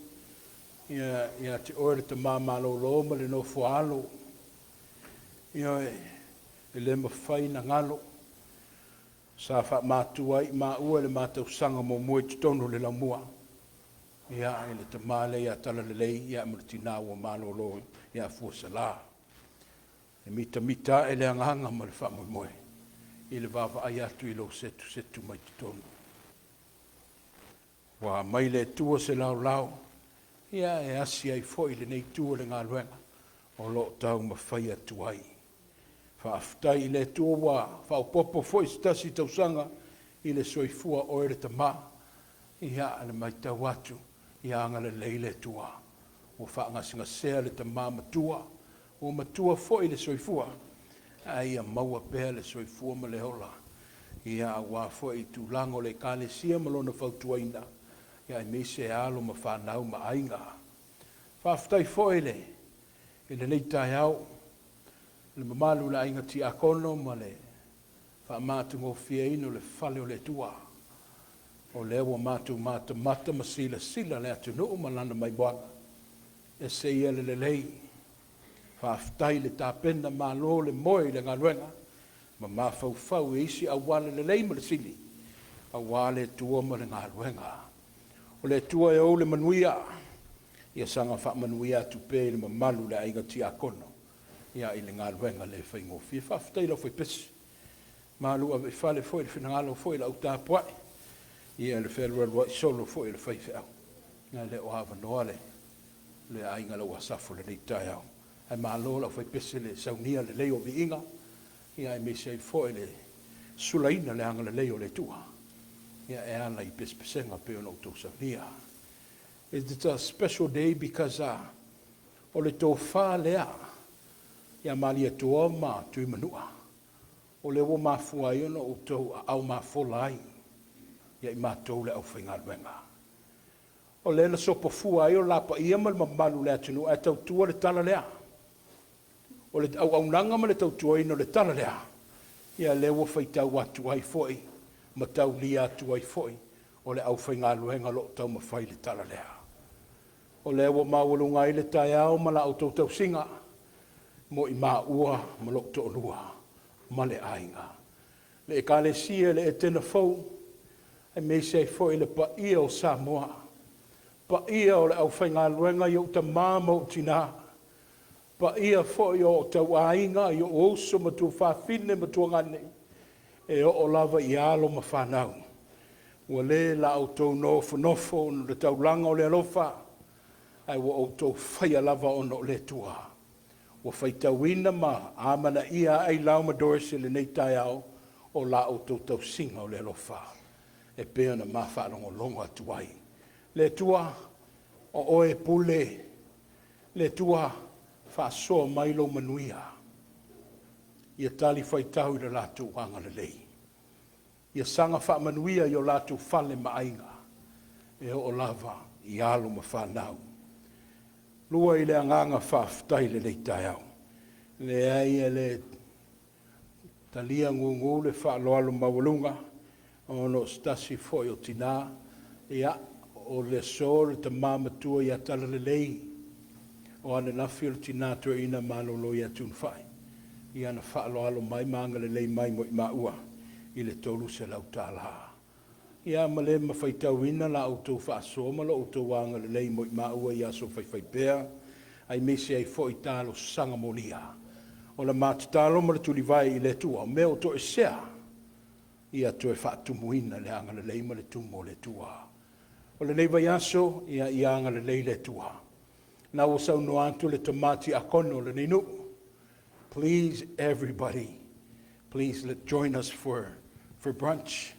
Ia te ore te mamalo lo ma le nofo alo. Ia e le mawhai na ngalo. Sa wha mātua i mā ua le mātau sanga mo mui te tonu le lamua. Ia e le te male ia talalelei ia mriti nā ua malo lo ia fuasa la. E mita e le anganga ma le wha moe. I le wawa ai atu i lo setu mai te tonu. Wa mai le tua se lau. Ia e asi ai foi le nei tua le ngā luenga. O lo tau ma whai atu ai. Whaaftai i le tua wa whaupopo foi stasi tausanga i le soifua o ere ta ma. Ia le mai tau atu. Ia anga le leile tua. O whaangasinga sea le ta ma matua. O matua foi le soifua. Ia maua pēr le soifua ma le hola. Ia wa foi tu lango le kale sia malona fautuaina. Ia e mese alo ma whanau ma ainga. Whaaftai foi le. I le nei tai au. Le mamalu la inga ti akono ma le. Whaamatu ngō fia ino le whale o le tua. O le ewa matu mata ma sila le atu nuu ma lana mai buanga. E se ia le lei. Whaaftai le tāpena mā lo le moe le ngā luenga. Ma mā fau e isi a wale le lei ma le sili. A wale tua ma le ngā luenga. O le tua e o le manuia. Ia sanga wha manuia tu pē le mamalu le ainga ti akono. Ia i le ngā luenga le whaingofi. Whaaftai lau whai pesi. Malu a whale foi le whinangalo foi la uta puai. Ia le whelua solo foi le whaiwhau. Nga le o hawa noa le ainga lau asafo le nei tai au. Ai malo la foi pese le saunia le leo vi inga. Ia e me sei foi le sulaina le anga le leo le tua. Ia e ana I pesenga pe ono tau saunia. It's a special day because o le tō wha lea. Ia malia toa ma tui manua. O le wo mafua I ono o tau au mafola ai. Ia I mātou le au whainga luenga. O le la sopa fua ai o lapa ia mal mamalu le atunu e tau tua le tala lea. O le au nanga ma le tau tua ino le tala lea. Ia le wo whai tau atu ai foi. Ma tau lia atu ai foi. O le au whainga luenga lo tau ma whai le tala lea. O le wo mawalunga I le tai au ma la au tau singa. Mo I maa ua ma lo to lua. Ma le ainga. Le e kale sia le Etena fau. E me se foi le pa ia o Samoa. Pa ia o le au whainga luenga I o ta māma o tina. Pa ia foi o tau ainga I o oso ma tu whawhine ma tu ngane. E o lava I alo ma whanau. Ua le la au tau nofo no le tau langa o le alofa. Ai wa o tau whaia lava o no le tua. Ua whai tau ina ma amana ia Ailao ma dorse le nei tai au. O la au tau singa o le alofa. E pēr na ma whanongo longa tuai. Le tua o oe pule. Le tua whasoa mailo manuia. Ia tali whai tau I le lātou anga le lei. Ia sanga wha manuia I o lātou whale maainga. E o lava I alo ma whanau. Lua I le anganga whaftai le lei tai au. Le ai e le talia ngungu le whaaloalo mawalunga. Ono stasi foi o tina. Ia o le so le ta mamatua Ia talalelei. O ane nafi o tina tua ina malolo Ia tunwhai. Ia na whaaloalo mai maanga le lei mai mo I maua. I le tolu se lau tāla. Ia ma le mawhaitau ina la autou whaasoma la autou wanga le lei mo I maua Ia so whai pēr. Ai mese ai foi tālo sanga molia. O la mātitalo ma le tuli vai I le tua. Me o to e sea. Ia to e whaatumuina le anga le lei ma le tumo le tua. O le leiva yaso ia anga le lei le tua. Na o sau no antu le tomati akono le ninu. Please everybody. Please join us for brunch.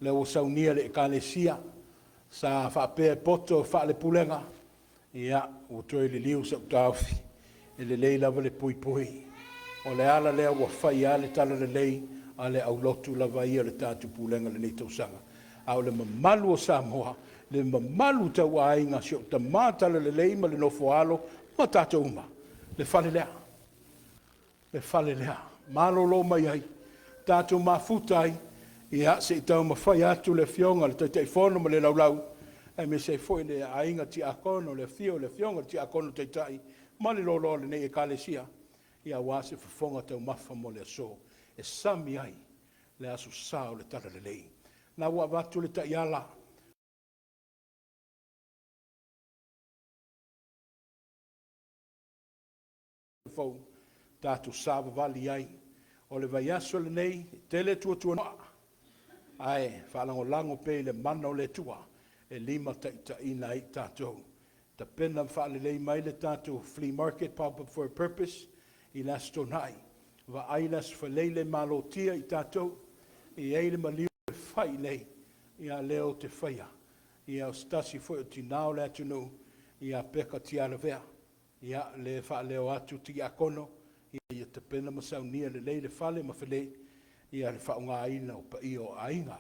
Le o sau nia le ekalesia. Sa whapea poto wha le pulenga. Ia o toi le liu sa utawhi. E le lei lava le pui pui. O le ala lea wa whai ale tala le lei. Ale au lotu lava ia le tātu pulenga le nei tausanga. Au le mamalu o Samoa. le mamalu tau ainga si o ta mātala le leima le nofo alo, ma tātou uma, le whale lea. Le whale lea. Malolo mai ai, tātou mafuta ai, ia se i tau mawhai atu le fionga, le tei whono ma le laulau, e me se foi le ainga ti akono, le fionga ti akono tei tai, ma le lolo le nei e kalesia, ia wase whafonga tau mafa mo le so, e sami ai, le asu sao le Talalelei. Na ua watu le tai ala, fau tātou sāwa wali ai, o le vai aso le nei, tele tua noa, ai, whalango lango pe le mana o le tua, e lima ta ina i tātou. Ta pena whaale lei mai le tātou flea market pop up for a purpose, i las tonai, wa ailas whaleile malotia i tātou, i eile maliu le whai nei, i a leo te whaia, i a stasi fwoi o tinao le atunu, i a peka ti alavea, i a le whaaleo atu ti akono, i a te pena masau nia le leile whale ma whale, i a le whaunga aina o pa i o ainga.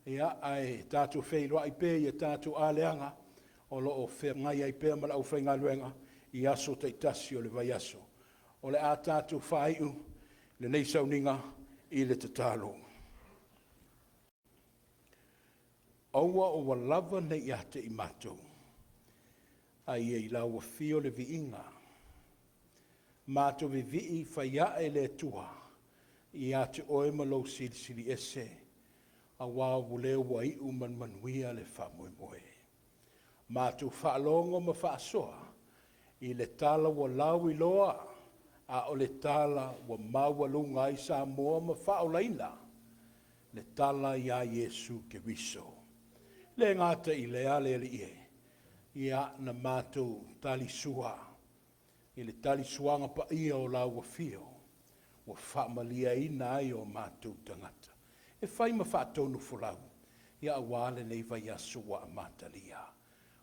I a ai tātou wheiloa i pē, i a tātou aleanga, o lo o whengai ai pē mala au whainga luenga, i aso te tasi o le vai aso. O le a tātou whaiu, le nei sauninga, i le tatalo. Aua o walawa nei ate i matou. Ai e lau a fio le viinga. Matou vi vii whaia e le tua. I ate oe malo sili ese. A wāwu leo wa i uman manuia le wha moe moe. Matou whaalongo ma whaasoa. I le tala wa lau i loa. A o le tala wa maua lunga i sa moa ma whaolaina. Le tala ia Yesu ke wiso. Le ngata i le ale le ie. Ia na mātou tali sua. I le tali suanga pa ia o la ua fio. Wa whaamalia ina ai o mātou tangata. E whai ma whaatonu fulau. Ia awale nei vai asua a mātalia.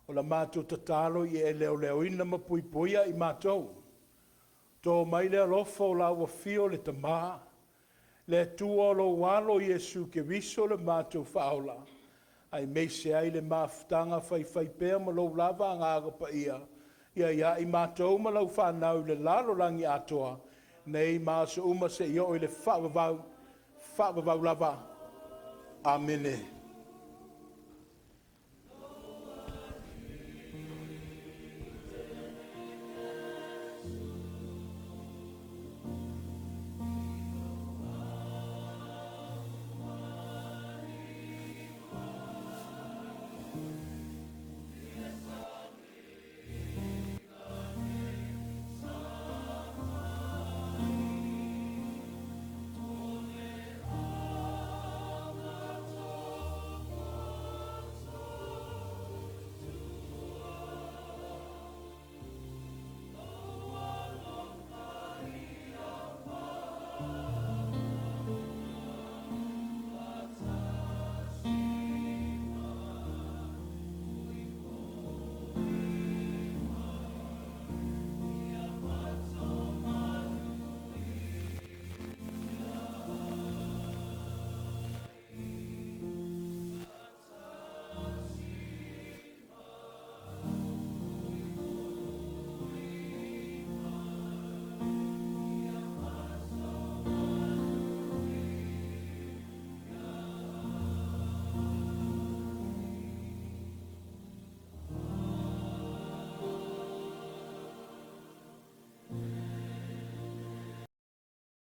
O la mātou tatalo i e leo ina ma pui puia i mātou. Tō mai le alofa o la ua fio le tamaa. Le tua lo walo Yesu ke wiso le mātou whaola. Ai meise ai le maftanga whai pēr ma lo lava ngāga pa ia. Ia i mātou ma lau whanau le lalo langi atoa. Nei māsa uma se io i le whaavavau lava. Amene.